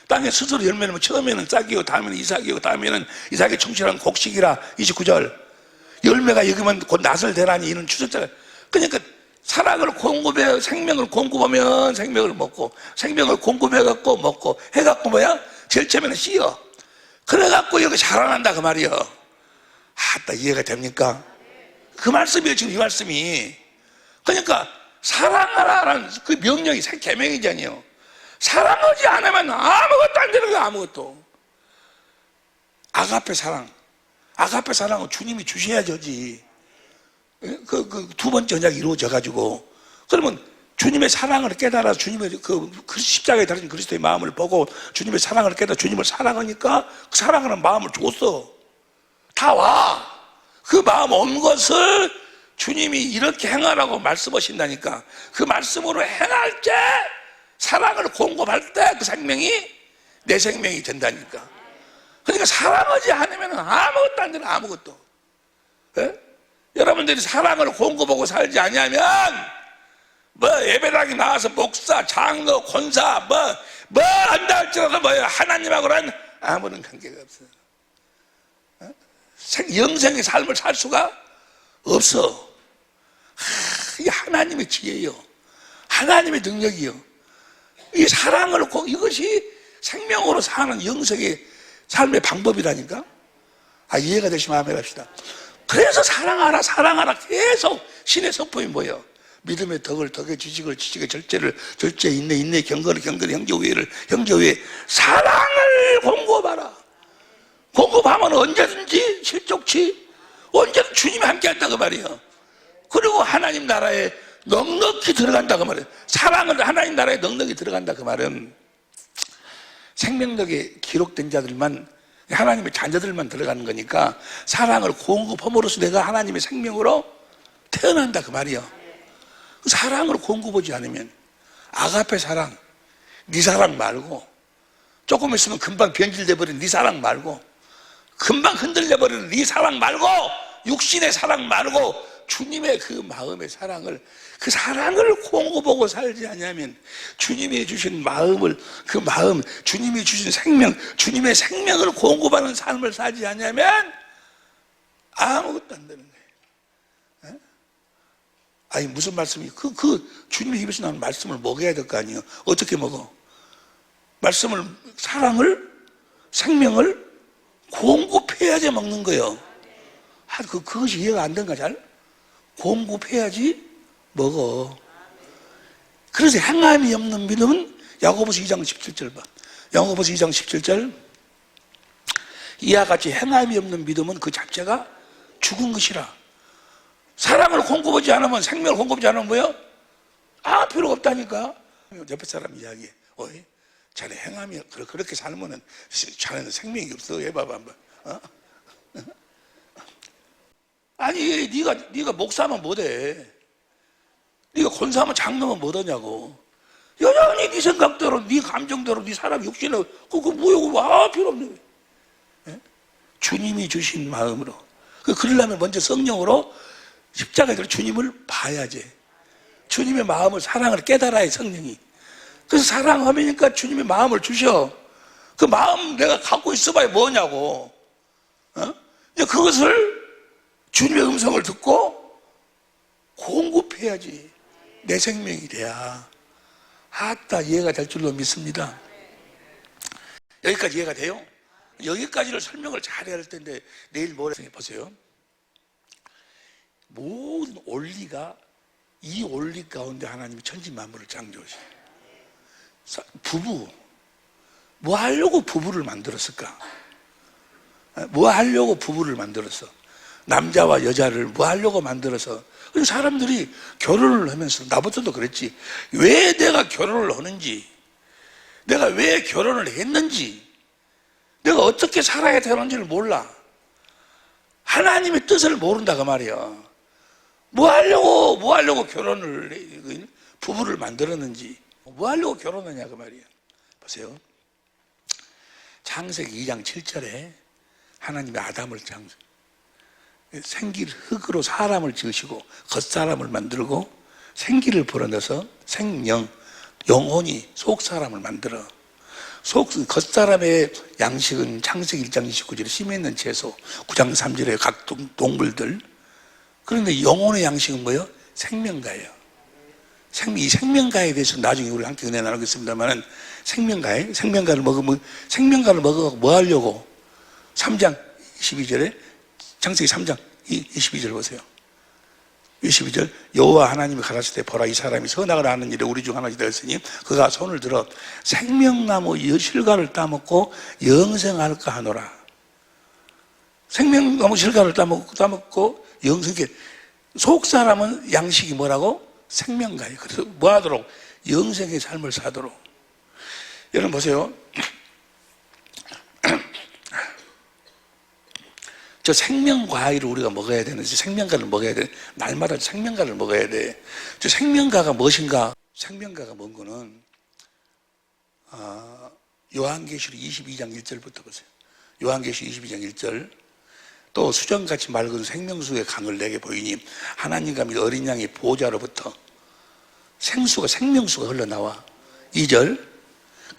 땅에 스스로 열매는 처음에는 싹이요 다음에는 이삭이요 다음에는 이삭의 충실한 곡식이라. 29절. 열매가 여기면 곧 낫을 대라니 이는 추석자가. 그러니까 사랑을 공급해, 생명을 공급하면 생명을 먹고, 생명을 공급해갖고 먹고 해갖고 뭐야? 제일 처음에는 씨요. 그래갖고 여기 자라난다 그 말이요. 아따, 이해가 됩니까? 그 말씀이에요 지금 이 말씀이. 그러니까 사랑하라는 그 명령이 새 계명이잖아요. 사랑하지 않으면 아무것도 안 되는 거야. 아무것도. 아가페 사랑. 아가페 사랑은 주님이 주셔야 되지. 그 두 번째 언약이 이루어져가지고, 그러면 주님의 사랑을 깨달아 주님의 그 십자가에 달린 그리스도의 마음을 보고 주님의 사랑을 깨달아 주님을 사랑하니까 그 사랑하는 마음을 줬어. 다 와. 그 마음 온 것을 주님이 이렇게 행하라고 말씀하신다니까. 그 말씀으로 행할 때, 사랑을 공급할 때 그 생명이 내 생명이 된다니까. 그러니까 사랑하지 않으면 아무것도 안 되는, 아무것도. 예? 여러분들이 사랑을 공급하고 살지 않으면 예배당에 나와서 목사, 장로, 권사 한다 할지라도 하나님하고는 아무런 관계가 없어요. 영생의 삶을 살 수가 없어. 이게 하나님의 지혜요, 하나님의 능력이요. 이 사랑을 이것이 생명으로 사는 영생의 삶의 방법이라니까. 이해가 되시면 아멘 합시다. 그래서 사랑하라 계속 신의 성품이 뭐예요? 믿음의 덕을 덕에, 지식을 지식에, 절제를 절제, 인내 경건을 경건에, 형제 우애. 사랑을 공급하라. 공급하면 언제든지 실족치, 언제든 주님이 함께 한다 그 말이에요. 그리고 하나님 나라에 넉넉히 들어간다 그 말이에요. 사랑은 하나님 나라에 넉넉히 들어간다 그 말은 생명력에 기록된 자들만, 하나님의 자녀들만 들어가는 거니까, 사랑을 공급함으로써 내가 하나님의 생명으로 태어난다 그 말이에요. 사랑을 공급하지 않으면, 아가페 사랑, 네 사랑 말고, 조금 있으면 금방 변질돼 버린 네 사랑 말고, 금방 흔들려 버리는 네 사랑 말고, 육신의 사랑 말고 주님의 그 마음의 사랑을, 그 사랑을 공급하고 살지 않으면, 주님이 주신 마음을, 그 마음, 주님이 주신 생명, 주님의 생명을 공급하는 삶을 살지 않으면 아무것도 안 되는 거예요. 아니 무슨 말씀이? 주님의 입에서 나오는 말씀을 먹여야 될 거 아니에요. 어떻게 먹어? 말씀을, 사랑을, 생명을 공급해야지 먹는 거예요. 그것이 이해가 안 된가 잘? 공급해야지 먹어. 그래서 행함이 없는 믿음은, 야고보서 2장 17절 봐. 야고보서 2장 17절. 이와 같이 행함이 없는 믿음은 그 자체가 죽은 것이라. 사랑을 공급하지 않으면, 생명을 공급하지 않으면 뭐야? 필요가 없다니까. 옆에 사람 이야기해. 자네 행함이, 그렇게 살면은 자네는 생명이 없어. 해봐봐 한번. 아니 네가 목사하면 못해. 네가 권사하면 장로면 못하냐고. 여전히 네 생각대로, 네 감정대로, 네 사람 욕심으로, 그거 뭐야? 필요 없네. 예? 주님이 주신 마음으로. 그러려면 먼저 성령으로 십자가에 주님을 봐야지. 주님의 마음을, 사랑을 깨달아야 성령이. 그래서 사랑하니까 주님의 마음을 주셔. 그 마음 내가 갖고 있어봐야 뭐냐고. 그것을 주님의 음성을 듣고 공급해야지 내 생명이 돼야 아따 이해가 될 줄로 믿습니다. 여기까지 이해가 돼요? 여기까지를 설명을 잘해야 할 텐데 내일 모레 보세요. 모든 원리가, 이 원리 가운데 하나님이 천지 만물을 창조하셔. 부부, 뭐 하려고 부부를 만들었을까? 뭐 하려고 부부를 만들었어? 남자와 여자를 뭐 하려고 만들어서. 사람들이 결혼을 하면서, 나부터도 그랬지, 왜 내가 결혼을 하는지, 내가 왜 결혼을 했는지, 내가 어떻게 살아야 되는지를 몰라. 하나님의 뜻을 모른다 그 말이야. 뭐 하려고 결혼을, 부부를 만들었는지, 뭐 하려고 결혼하냐 그 말이야. 보세요. 창세기 2장 7절에 하나님이 아담을 생기를, 흙으로 사람을 지으시고 겉사람을 만들고 생기를 불어넣어서 생명, 영혼이 속사람을 만들어. 겉사람의 양식은 창세기 1장 29절에 심에 있는 채소, 9장 3절에 각 동물들. 그런데 영혼의 양식은 뭐예요? 생명가예요. 이 생명가에 대해서 나중에 우리 함께 은혜 나누겠습니다만은, 생명가를 먹으면, 생명가를 먹어 뭐 하려고? 3장 22절에, 창세기 3장 22절 보세요. 22절, 여호와 하나님이 가라사대 때 보라, 이 사람이 선악을 아는 일에 우리 중 하나가 되었으니 그가 손을 들어 생명나무 실과를 따먹고 영생할까 하노라. 생명나무 실과를 따먹고 영생게. 속사람은 양식이 뭐라고? 생명가예요. 그래서 뭐 하도록? 영생의 삶을 사도록. 여러분 보세요. 저 생명과일을 우리가 먹어야 되는데, 생명과를 먹어야 돼. 날마다 생명과를 먹어야 돼. 저 생명과가 무엇인가? 생명과가 뭔 거는, 요한계시록 22장 1절부터 보세요. 요한계시록 22장 1절. 또 수정같이 맑은 생명수의 강을 내게 보이니 하나님과 및 어린 양의 보호자로부터 생명수가 흘러나와. 2절.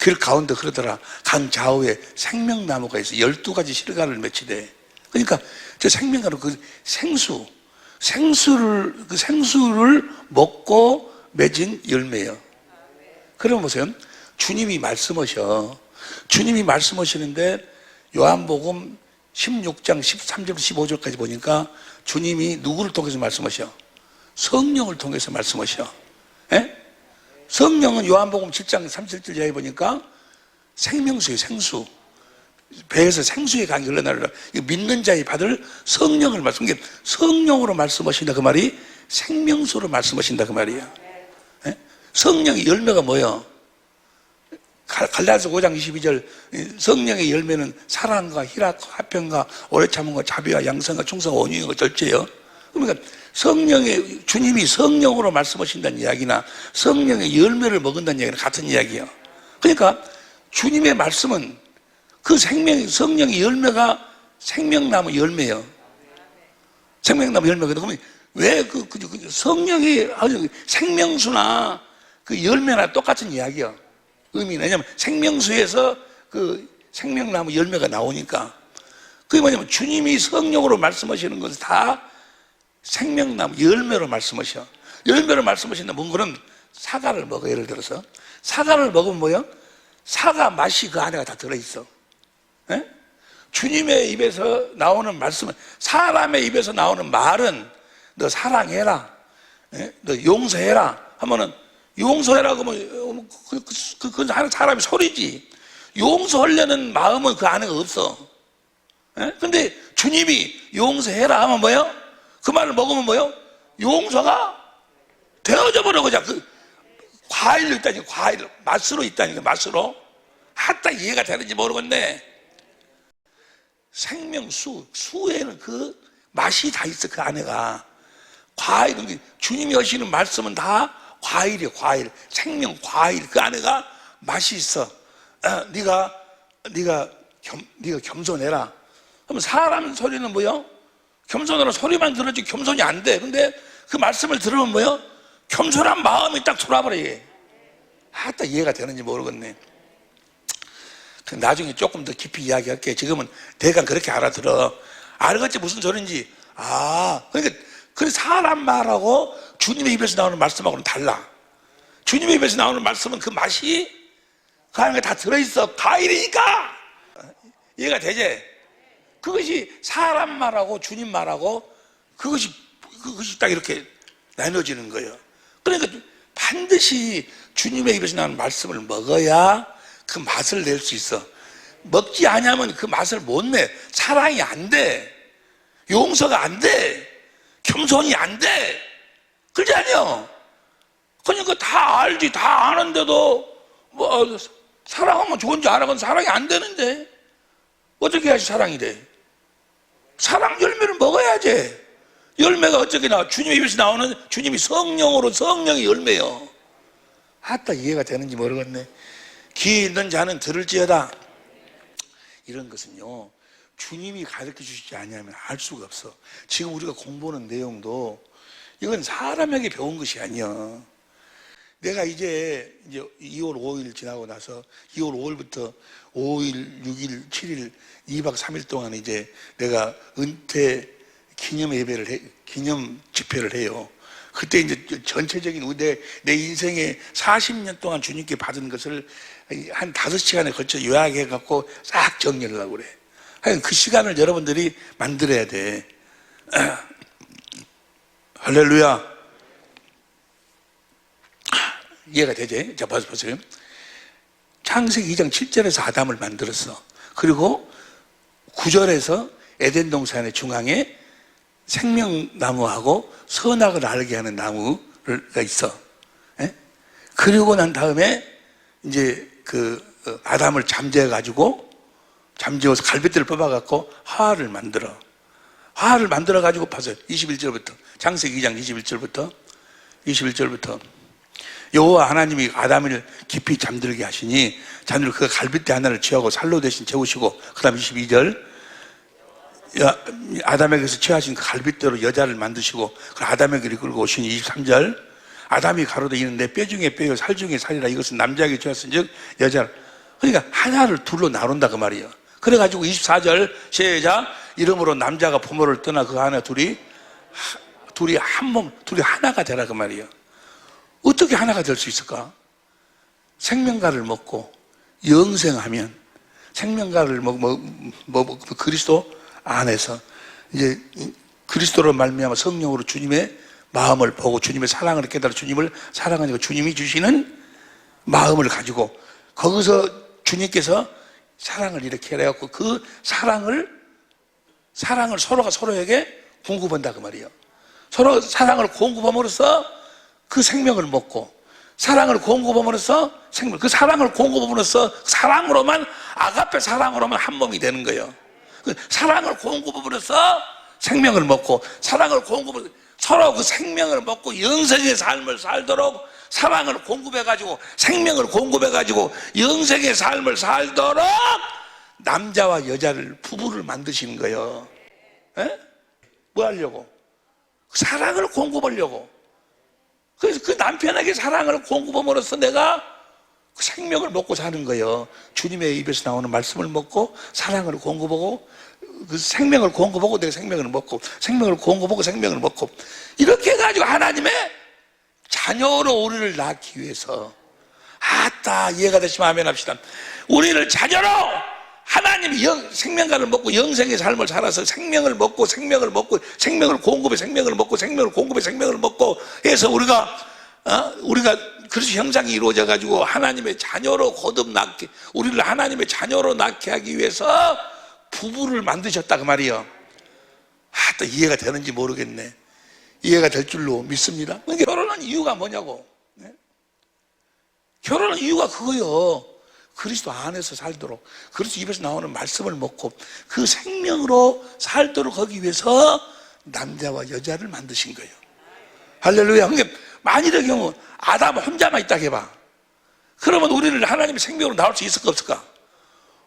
길 가운데 흐르더라. 강 좌우에 생명나무가 있어 12가지 실과를 맺히되. 그러니까 저 생명가는 그 생수를 먹고 맺은 열매예요. 그러면 보세요. 주님이 말씀하셔. 주님이 말씀하시는데 요한복음 16장 13절 15절까지 보니까 주님이 누구를 통해서 말씀하셔? 성령을 통해서 말씀하셔. 에? 성령은 요한복음 7장 37절에 보니까 생명수예요. 생수. 배에서 생수의 강이 흘러나오라. 믿는 자의 받을 성령을 말씀. 성령으로 말씀하신다 그 말이 생명수로 말씀하신다 그 말이야. 에? 성령의 열매가 뭐예요? 갈라디아서 5장 22절, 성령의 열매는 사랑과 희락, 화평과 오래 참음과 자비와 양성과 충성과 온유와 절제예요. 그러니까 주님이 성령으로 말씀하신다는 이야기나 성령의 열매를 먹는다는 이야기는 같은 이야기예요. 그러니까 주님의 말씀은 그 성령의 열매가 생명나무 열매예요. 생명나무 열매거든. 그러면 왜 성령이 생명수나 그 열매나 똑같은 이야기예요. 의미는. 왜냐하면 생명수에서 그 생명나무 열매가 나오니까. 그게 뭐냐면 주님이 성령으로 말씀하시는 것은 다 생명나무 열매로 말씀하셔. 열매로 말씀하신다. 뭔 거는 사과를 먹어. 예를 들어서 사과를 먹으면 뭐예요? 사과 맛이 그 안에가 다 들어있어. 에? 주님의 입에서 나오는 말씀은, 사람의 입에서 나오는 말은 너 사랑해라, 너 용서해라 하면은, 용서해라 그러면 그 사람이 소리지. 용서하려는 마음은 그 안에 없어. 근데 주님이 용서해라 하면 뭐예요? 그 말을 먹으면 뭐예요? 용서가 되어져 버려. 그냥 그 과일로 있다니까. 과일 맛으로 있다니까. 맛으로. 하다 이해가 되는지 모르겠네. 수에는 그 맛이 다 있어. 그 안에가 과일은, 주님이 하시는 말씀은 다 과일이에요. 과일, 생명 과일. 그 안에가 맛이 있어. 네가 겸손해라. 그럼 사람 소리는 뭐요? 겸손으로 소리만 들어지 겸손이 안 돼. 근데 그 말씀을 들으면 뭐요? 겸손한 마음이 딱 돌아버려. 하다 이해가 되는지 모르겠네. 나중에 조금 더 깊이 이야기할게. 지금은 대강 그렇게 알아들어. 알겠지 무슨 소린지. 그러니까 그 사람 말하고 주님의 입에서 나오는 말씀하고는 달라. 주님의 입에서 나오는 말씀은 그 맛이 그 안에 다 들어있어. 과일이니까. 이해가 되지? 그것이 사람 말하고 주님 말하고 그것이 딱 이렇게 나눠지는 거예요. 그러니까 반드시 주님의 입에서 나오는 말씀을 먹어야 그 맛을 낼 수 있어. 먹지 않으면 그 맛을 못 내. 사랑이 안 돼. 용서가 안 돼. 겸손이 안 돼. 그러지 않아요? 그러니까 다 알지, 다 아는데도 뭐 사랑하면 좋은지 알아면 사랑이 안 되는데 어떻게 해야지 사랑이 돼? 사랑 열매를 먹어야지. 열매가 어떻게 나와? 주님의 입에서 나오는 주님이 성령으로 성령의 열매요. 아따 이해가 되는지 모르겠네. 귀 있는 자는 들을지어다. 이런 것은요 주님이 가르쳐 주시지 않으면 알 수가 없어. 지금 우리가 공부하는 내용도 이건 사람에게 배운 것이 아니야. 내가 이제 2월 5일 지나고 나서 2월 5일부터 5일, 6일, 7일 2박 3일 동안 이제 내가 은퇴 기념 예배를 기념 집회를 해요. 그때 이제 전체적인 내 인생에 40년 동안 주님께 받은 것을 한 5시간에 걸쳐 요약해 갖고 싹 정리를 하려고 그래. 하여간 그 시간을 여러분들이 만들어야 돼. 할렐루야. 이해가 되지? 자, 보세요. 창세기 2장 7절에서 아담을 만들었어. 그리고 9절에서 에덴 동산의 중앙에 생명나무하고 선악을 알게 하는 나무가 있어. 예? 그리고 난 다음에 이제 아담을 잠재워서 갈빗대를 뽑아갖고 하와를 만들어. 하와를 만들어가지고 봐서 21절부터 창세기 2장 21절부터 여호와 하나님이 아담을 깊이 잠들게 하시니 자녀를 그 갈빗대 하나를 취하고 살로 대신 채우시고 그 다음 22절 아담에게서 취하신 그 갈빗대로 여자를 만드시고 그 아담에게 끌고 오시니 23절 아담이 가로되 이는 내 뼈 중에 뼈요 살 중에 살이라 이것은 남자에게 취하신 즉 여자를 그러니까 하나를 둘로 나눈다 그 말이에요. 그래가지고 24절 시작 이러므로 남자가 부모를 떠나 그 하나 둘이 한 몸 둘이 하나가 되라 그 말이에요. 어떻게 하나가 될 수 있을까? 생명가를 먹고 영생하면 생명가를 그리스도 안에서 이제 그리스도로 말미암아 성령으로 주님의 마음을 보고 주님의 사랑을 깨달아 주님을 사랑하니까 주님이 주시는 마음을 가지고 거기서 주님께서 사랑을 이렇게 해갖고 그 사랑을 서로가 서로에게 공급한다 그 말이에요. 서로 사랑을 공급함으로써 그 생명을 먹고 사랑을 공급함으로써 그 사랑을 공급함으로써 사랑으로만 아가페 사랑으로만 한 몸이 되는 거예요. 사랑을 공급함으로써 생명을 먹고 사랑을 공급을 서로 그 생명을 먹고 영생의 삶을 살도록 사랑을 공급해가지고 생명을 공급해가지고 영생의 삶을 살도록 남자와 여자를 부부를 만드시는 거예요. 에? 뭐 하려고? 사랑을 공급하려고. 그래서 그 남편에게 사랑을 공급함으로써 내가 그 생명을 먹고 사는 거예요. 주님의 입에서 나오는 말씀을 먹고 사랑을 공급하고 그 생명을 공급하고 내가 생명을 먹고 생명을 공급하고 생명을 먹고 이렇게 해가지고 하나님의 자녀로 우리를 낳기 위해서 아따 이해가 되시면 아멘 합시다. 우리를 자녀로 하나님이 생명가를 먹고 영생의 삶을 살아서 생명을 먹고 생명을 공급해 생명을 먹고 생명을 공급해 생명을 먹고 해서 우리가 그리스도 형상이 이루어져 가지고 하나님의 자녀로 거듭 낳게 우리를 하나님의 자녀로 낳게 하기 위해서 부부를 만드셨다 그 말이에요. 또 이해가 되는지 모르겠네. 이해가 될 줄로 믿습니다. 그러니까 결혼한 이유가 뭐냐고. 네? 결혼한 이유가 그거요. 그리스도 안에서 살도록 그리스도 입에서 나오는 말씀을 먹고 그 생명으로 살도록 하기 위해서 남자와 여자를 만드신 거예요. 할렐루야. 그러니까 만일의 경우 아담 혼자만 있다 해봐. 그러면 우리를 하나님의 생명으로 낳을 수 있을까 없을까?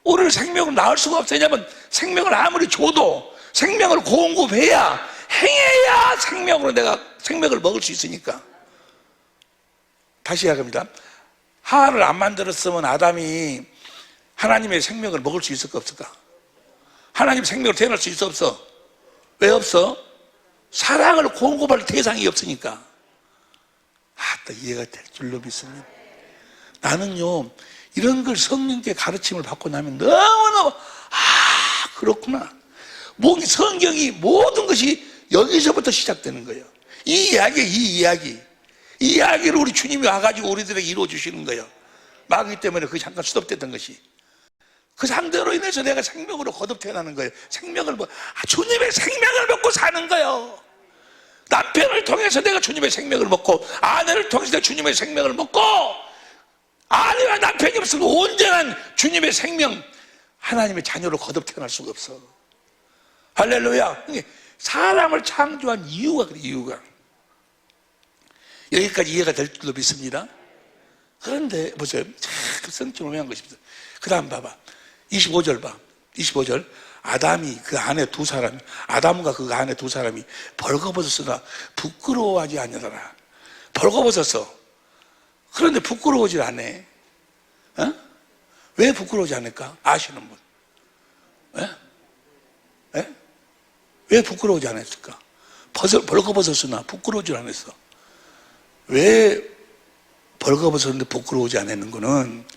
우리를 생명으로 낳을 수가 없어요. 왜냐하면 생명을 아무리 줘도 생명을 공급해야 행해야 생명으로 내가 생명을 먹을 수 있으니까. 다시 이야기합니다. 하와를 안 만들었으면 아담이 하나님의 생명을 먹을 수 있을까 없을까? 하나님의 생명을 태어날 수 있어 없어? 왜 없어? 사랑을 공급할 대상이 없으니까. 또 이해가 될 줄로 믿습니다. 나는요, 이런 걸 성령께 가르침을 받고 나면 너무너무 그렇구나. 성경이 모든 것이 여기서부터 시작되는 거예요. 이 이야기를 우리 주님이 와가지고 우리들에게 이루어주시는 거예요. 마귀 때문에 그게 잠깐 스톱됐던 것이. 그 상대로 인해서 내가 생명으로 거듭 태어나는 거예요. 주님의 생명을 먹고 사는 거예요. 남편을 통해서 내가 주님의 생명을 먹고, 아내를 통해서 내가 주님의 생명을 먹고, 아내와 남편이 없으면 온전한 주님의 생명, 하나님의 자녀로 거듭 태어날 수가 없어. 할렐루야. 사람을 창조한 이유가 그래, 이유가. 여기까지 이해가 될 줄로 믿습니다. 그런데 보세요. 참 성경을 오해한 것입니다. 그 다음 봐봐. 25절 봐. 25절. 아담이 그 안에 두 사람이, 아담과 그 안에 두 사람이 벌거벗었으나 부끄러워하지 않으더라. 벌거벗었어. 그런데 부끄러워질 않네. 어? 왜 부끄러워하지 않을까? 아시는 분? 에? 에? 왜 부끄러워하지 않았을까? 벌거벗었으나 부끄러워질 않았어. 왜 벌거벗었는데 부끄러워하지 않았는 거는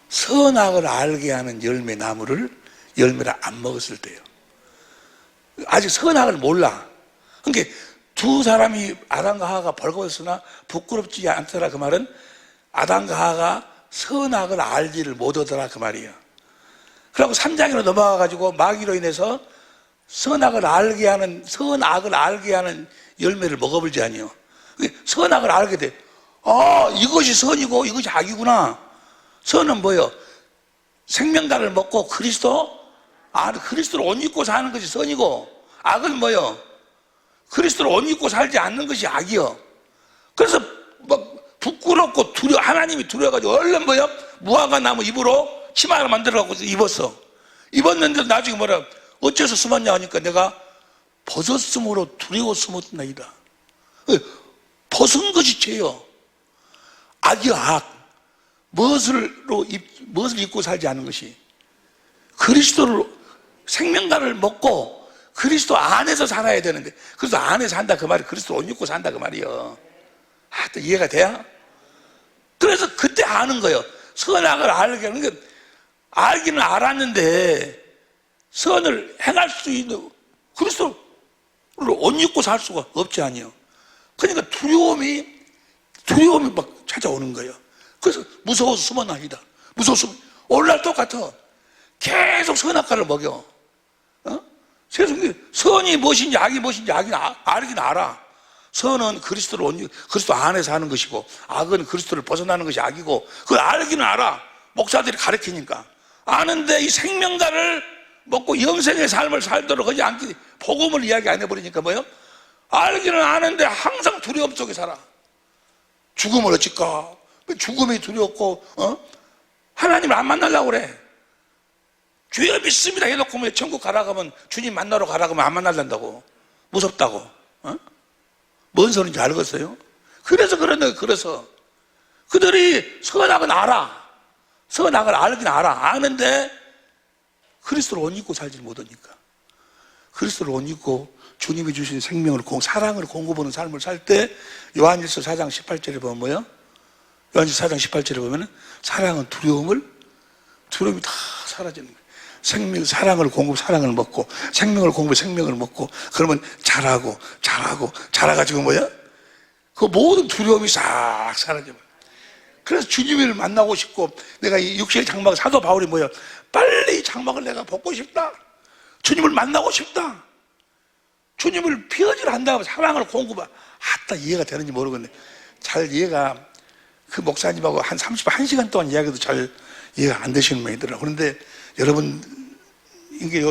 선악을 알게 하는 열매를 안 먹었을 때요. 아직 선악을 몰라. 그러니까 두 사람이 아담과 하와가 벌거벗었으나 부끄럽지 않더라. 그 말은 아담과 하와가 선악을 알지를 못하더라 그 말이에요. 그리고 3장으로 넘어가가지고 마귀로 인해서 선악을 알게 하는 열매를 먹어볼지 아니요. 선악을 알게 돼. 이것이 선이고 이것이 악이구나. 선은 뭐요? 생명다를 먹고 그리스도를 옷 입고 사는 것이 선이고, 악은 뭐요? 그리스도를 옷 입고 살지 않는 것이 악이요. 그래서 부끄럽고 하나님이 두려워가지고 얼른 뭐요? 무화과 나무 잎으로 치마를 만들어갖고 입었어. 입었는데 나중에 뭐라, 어째서 숨었냐 하니까 내가 벗었으므로 두려워 숨었나이다. 벗은 것이 죄요. 악이요, 악. 무엇을 입고 살지 않는 것이. 그리스도를, 생명가를 먹고 그리스도 안에서 살아야 되는데, 그리스도 안에 산다 그 말이 그리스도를 옷 입고 산다 그 말이요. 또 이해가 돼요? 그래서 그때 아는 거예요. 선악을 알게 하는 게, 알기는 알았는데 선을 행할 수 있는 그리스도를 옷 입고 살 수가 없지 아니요. 그러니까 두려움이 막 찾아오는 거예요. 그래서 무서워서 숨어나이다. 무서워서 오늘날 똑같아. 계속 선악과를 먹여. 세상에 선이 무엇인지 악이 무엇인지 알긴 알아. 선은 그리스도 안에 사는 것이고, 악은 그리스도를 벗어나는 것이 악이고, 그걸 알기는 알아. 목사들이 가르치니까. 아는데 이 생명다를 먹고 영생의 삶을 살도록 하지 않기, 복음을 이야기 안 해버리니까 뭐요? 알기는 아는데 항상 두려움 속에 살아. 죽음을 어쩔까? 죽음이 두렵고, 하나님을 안 만나려고 그래. 주여 믿습니다 해놓고 왜 천국 가라고 하면, 주님 만나러 가라고 하면 안 만나려고. 무섭다고. 뭔 소리인지 알겠어요? 그래서 그들이 선악은 알아. 선악을 알긴 알아. 아는데 그리스도를 옷 입고 살지 못하니까. 그리스도를 옷 입고 주님이 주신 사랑을 공급하는 삶을 살 때, 요한일서 4장 18절에 보면 뭐예요? 요한일서 4장 18절에 보면 사랑은 두려움이 다 사라지는 거예요. 사랑을 먹고, 생명을 먹고, 그러면 자라가지고 뭐야? 그 모든 두려움이 싹 사라져버려. 그래서 주님을 만나고 싶고, 내가 이 육체의 장막, 사도 바울이 뭐야? 빨리 이 장막을 내가 벗고 싶다. 주님을 만나고 싶다. 주님을 피어질 한다고 사랑을 공급하. 이해가 되는지 모르겠네. 잘 이해가, 그 목사님하고 한 31시간 동안 이야기도 잘 이해가 안 되시는 분이더라고요. 그런데 여러분, 이게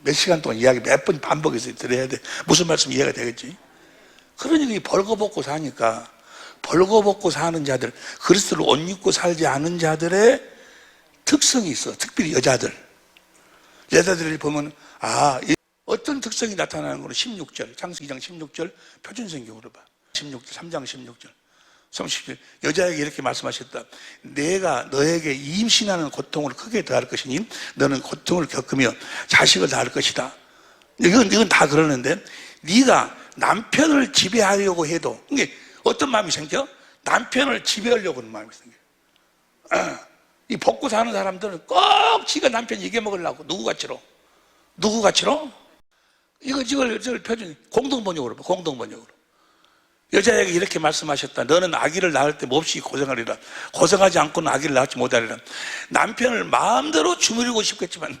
몇 시간 동안 이야기 몇 번 반복해서 들어야 돼. 무슨 말씀 이해가 되겠지? 그러니까 벌거벗고 사니까, 벌거벗고 사는 자들, 그리스도를 옷 입고 살지 않은 자들의 특성이 있어. 특별히 여자들이 보면, 어떤 특성이 나타나는 거는 16절, 창세기 2장 16절, 표준성경으로 봐. 3장 16절. 30절 여자에게 이렇게 말씀하셨다. 내가 너에게 임신하는 고통을 크게 더할 것이니 너는 고통을 겪으며 자식을 낳을 것이다. 이건 다 그러는데 네가 남편을 지배하려고 해도 이게 어떤 마음이 생겨? 남편을 지배하려고 하는 마음이 생겨요. 이 먹고 사는 사람들은 꼭 지가 남편 이겨먹으려고. 누구 가치로? 이걸 표준 공동번역으로 봐. 공동번역으로. 여자에게 이렇게 말씀하셨다. 너는 아기를 낳을 때 몹시 고생하리라. 고생하지 않고는 아기를 낳지 못하리라. 남편을 마음대로 주무르고 싶겠지만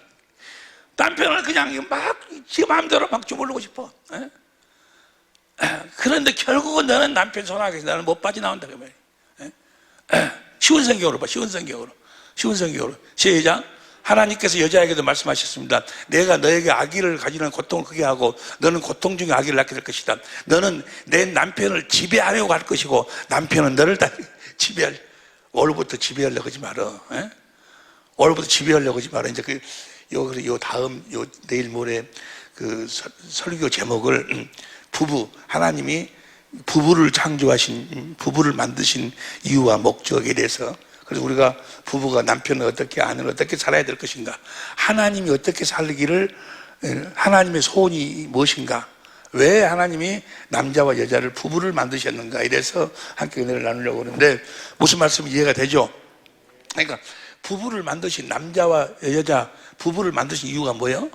남편을 그냥 지 마음대로 막 주무르고 싶어. 에? 그런데 결국은 너는 남편 손아귀에서 나는 못 빠져나온다 그 말이야. 쉬운 성경으로 봐. 쉬운 성경으로 시작. 하나님께서 여자에게도 말씀하셨습니다. 내가 너에게 아기를 가지는 고통을 크게 하고 너는 고통 중에 아기를 낳게 될 것이다. 너는 내 남편을 지배하려고 할 것이고 남편은 너를 다 지배할. 오늘부터 지배하려고 하지 마라. 오늘부터 지배하려고 하지 마라. 이제 요 다음 내일 모레 그 설교 제목을 하나님이 부부를 창조하신, 부부를 만드신 이유와 목적에 대해서, 그래서 우리가 부부가 남편을 어떻게, 아내를 어떻게 살아야 될 것인가, 하나님이 어떻게 살기를, 하나님의 소원이 무엇인가, 왜 하나님이 남자와 여자를 부부를 만드셨는가에 대해서 함께 은혜를 나누려고 하는데, 무슨 말씀이 이해가 되죠? 그러니까 부부를 만드신, 남자와 여자 부부를 만드신 이유가 뭐예요?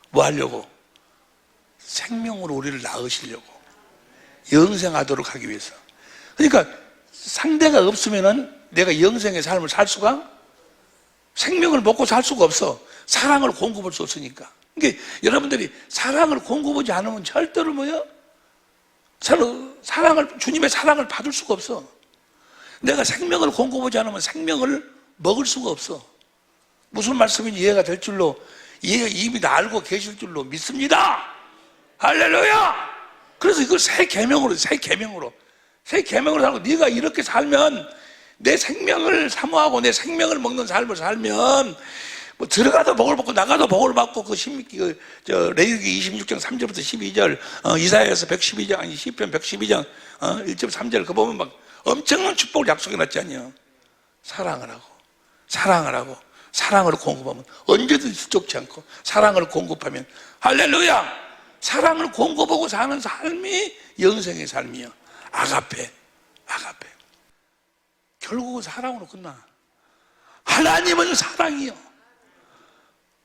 뭐 하려고? 생명으로 우리를 낳으시려고, 영생하도록 하기 위해서. 그러니까 상대가 없으면은 내가 영생의 삶을 살 수가, 생명을 먹고 살 수가 없어. 사랑을 공급할 수 없으니까. 그러니까 여러분들이 사랑을 공급하지 않으면 절대로 뭐예요? 주님의 사랑을 받을 수가 없어. 내가 생명을 공급하지 않으면 생명을 먹을 수가 없어. 무슨 말씀인지 이해가 될 줄로, 이미 다 알고 계실 줄로 믿습니다. 할렐루야! 그래서 이걸 새 계명으로 살고, 네가 이렇게 살면, 내 생명을 사모하고 내 생명을 먹는 삶을 살면, 뭐 들어가도 복을 받고 나가도 복을 받고, 레위기 26장 3절부터 12절, 이사야에서 112장, 아니 시편 112장 1절 3절 그거 보면 막 엄청난 축복을 약속해 놨지 않냐. 사랑을 하고 사랑을 공급하면 언제든지 쫓지 않고, 사랑을 공급하면, 할렐루야! 사랑을 공급하고 사는 삶이 영생의 삶이야. 아가페. 결국은 사랑으로 끝나. 하나님은 사랑이요.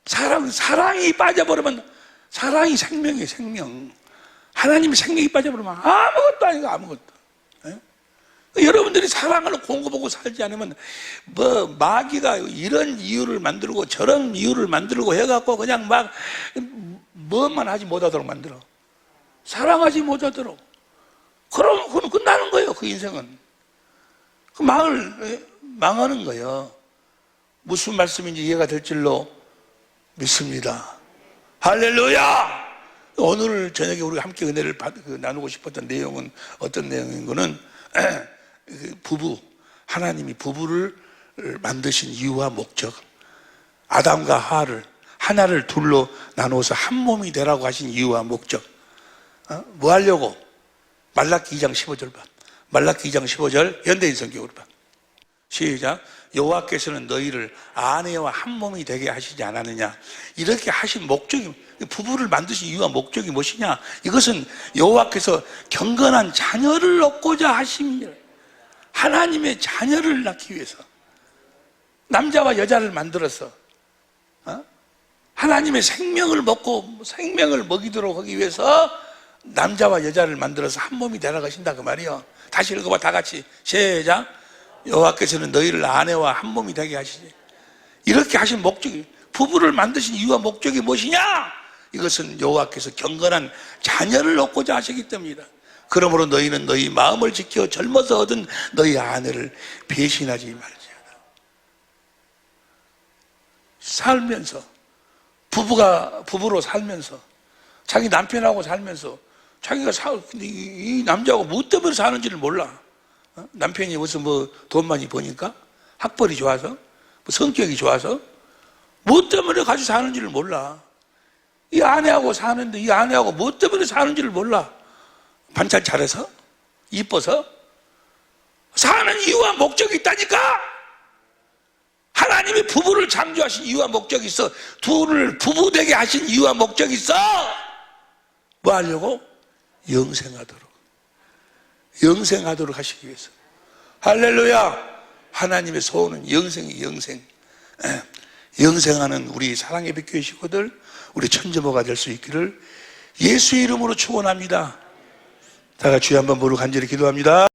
사랑이 빠져버리면, 사랑이 생명이에요, 생명. 하나님이 생명이 빠져버리면 아무것도 아니고 아무것도. 여러분들이 사랑을 공급하고 살지 않으면, 마귀가 이런 이유를 만들고 저런 이유를 만들고 해갖고 그냥 막 뭐만 하지 못하도록 만들어. 사랑하지 못하도록. 그럼 그건 끝나는 거예요, 그 인생은. 망하는 거예요. 무슨 말씀인지 이해가 될 줄로 믿습니다. 할렐루야! 오늘 저녁에 우리가 함께 은혜를 나누고 싶었던 내용은 어떤 내용인 거는, 하나님이 부부를 만드신 이유와 목적, 아담과 하와를 하나를 둘로 나누어서 한 몸이 되라고 하신 이유와 목적, 뭐 하려고? 말라기 2장 15절 봐. 말라기 2장 15절 연대인 성경으로 봐. 시작. 여호와께서는 너희를 아내와 한 몸이 되게 하시지 않았느냐. 이렇게 하신 목적이, 부부를 만드신 이유와 목적이 무엇이냐? 이것은 여호와께서 경건한 자녀를 얻고자 하심이라. 하나님의 자녀를 낳기 위해서 남자와 여자를 만들어서 하나님의 생명을 먹이도록 하기 위해서 남자와 여자를 만들어서 한 몸이 되라 하신다 그 말이요. 다시 읽어봐, 다 같이. 시작. 여호와께서는 너희를 아내와 한 몸이 되게 하시지. 이렇게 하신 목적이, 부부를 만드신 이유와 목적이 무엇이냐? 이것은 여호와께서 경건한 자녀를 얻고자 하시기 때문이다. 그러므로 너희는 너희 마음을 지켜 젊어서 얻은 너희 아내를 배신하지 말지어다. 살면서, 부부로 살면서, 자기 남편하고 살면서, 자기가 이 남자하고 뭐 때문에 사는지를 몰라. 남편이 무슨 돈 많이 버니까? 학벌이 좋아서? 성격이 좋아서? 뭐 때문에 같이 사는지를 몰라. 이 아내하고 사는데 이 아내하고 뭐 때문에 사는지를 몰라. 반찬 잘해서? 이뻐서? 사는 이유와 목적이 있다니까. 하나님이 부부를 창조하신 이유와 목적이 있어. 둘을 부부되게 하신 이유와 목적이 있어. 뭐 하려고? 영생하도록 하시기 위해서. 할렐루야. 하나님의 소원은 영생이 영생. 영생하는 우리 사랑의 빛교회 식구들, 우리 천재모가 될 수 있기를 예수의 이름으로 축원합니다. 다 같이 한번 부르고 간절히 기도합니다.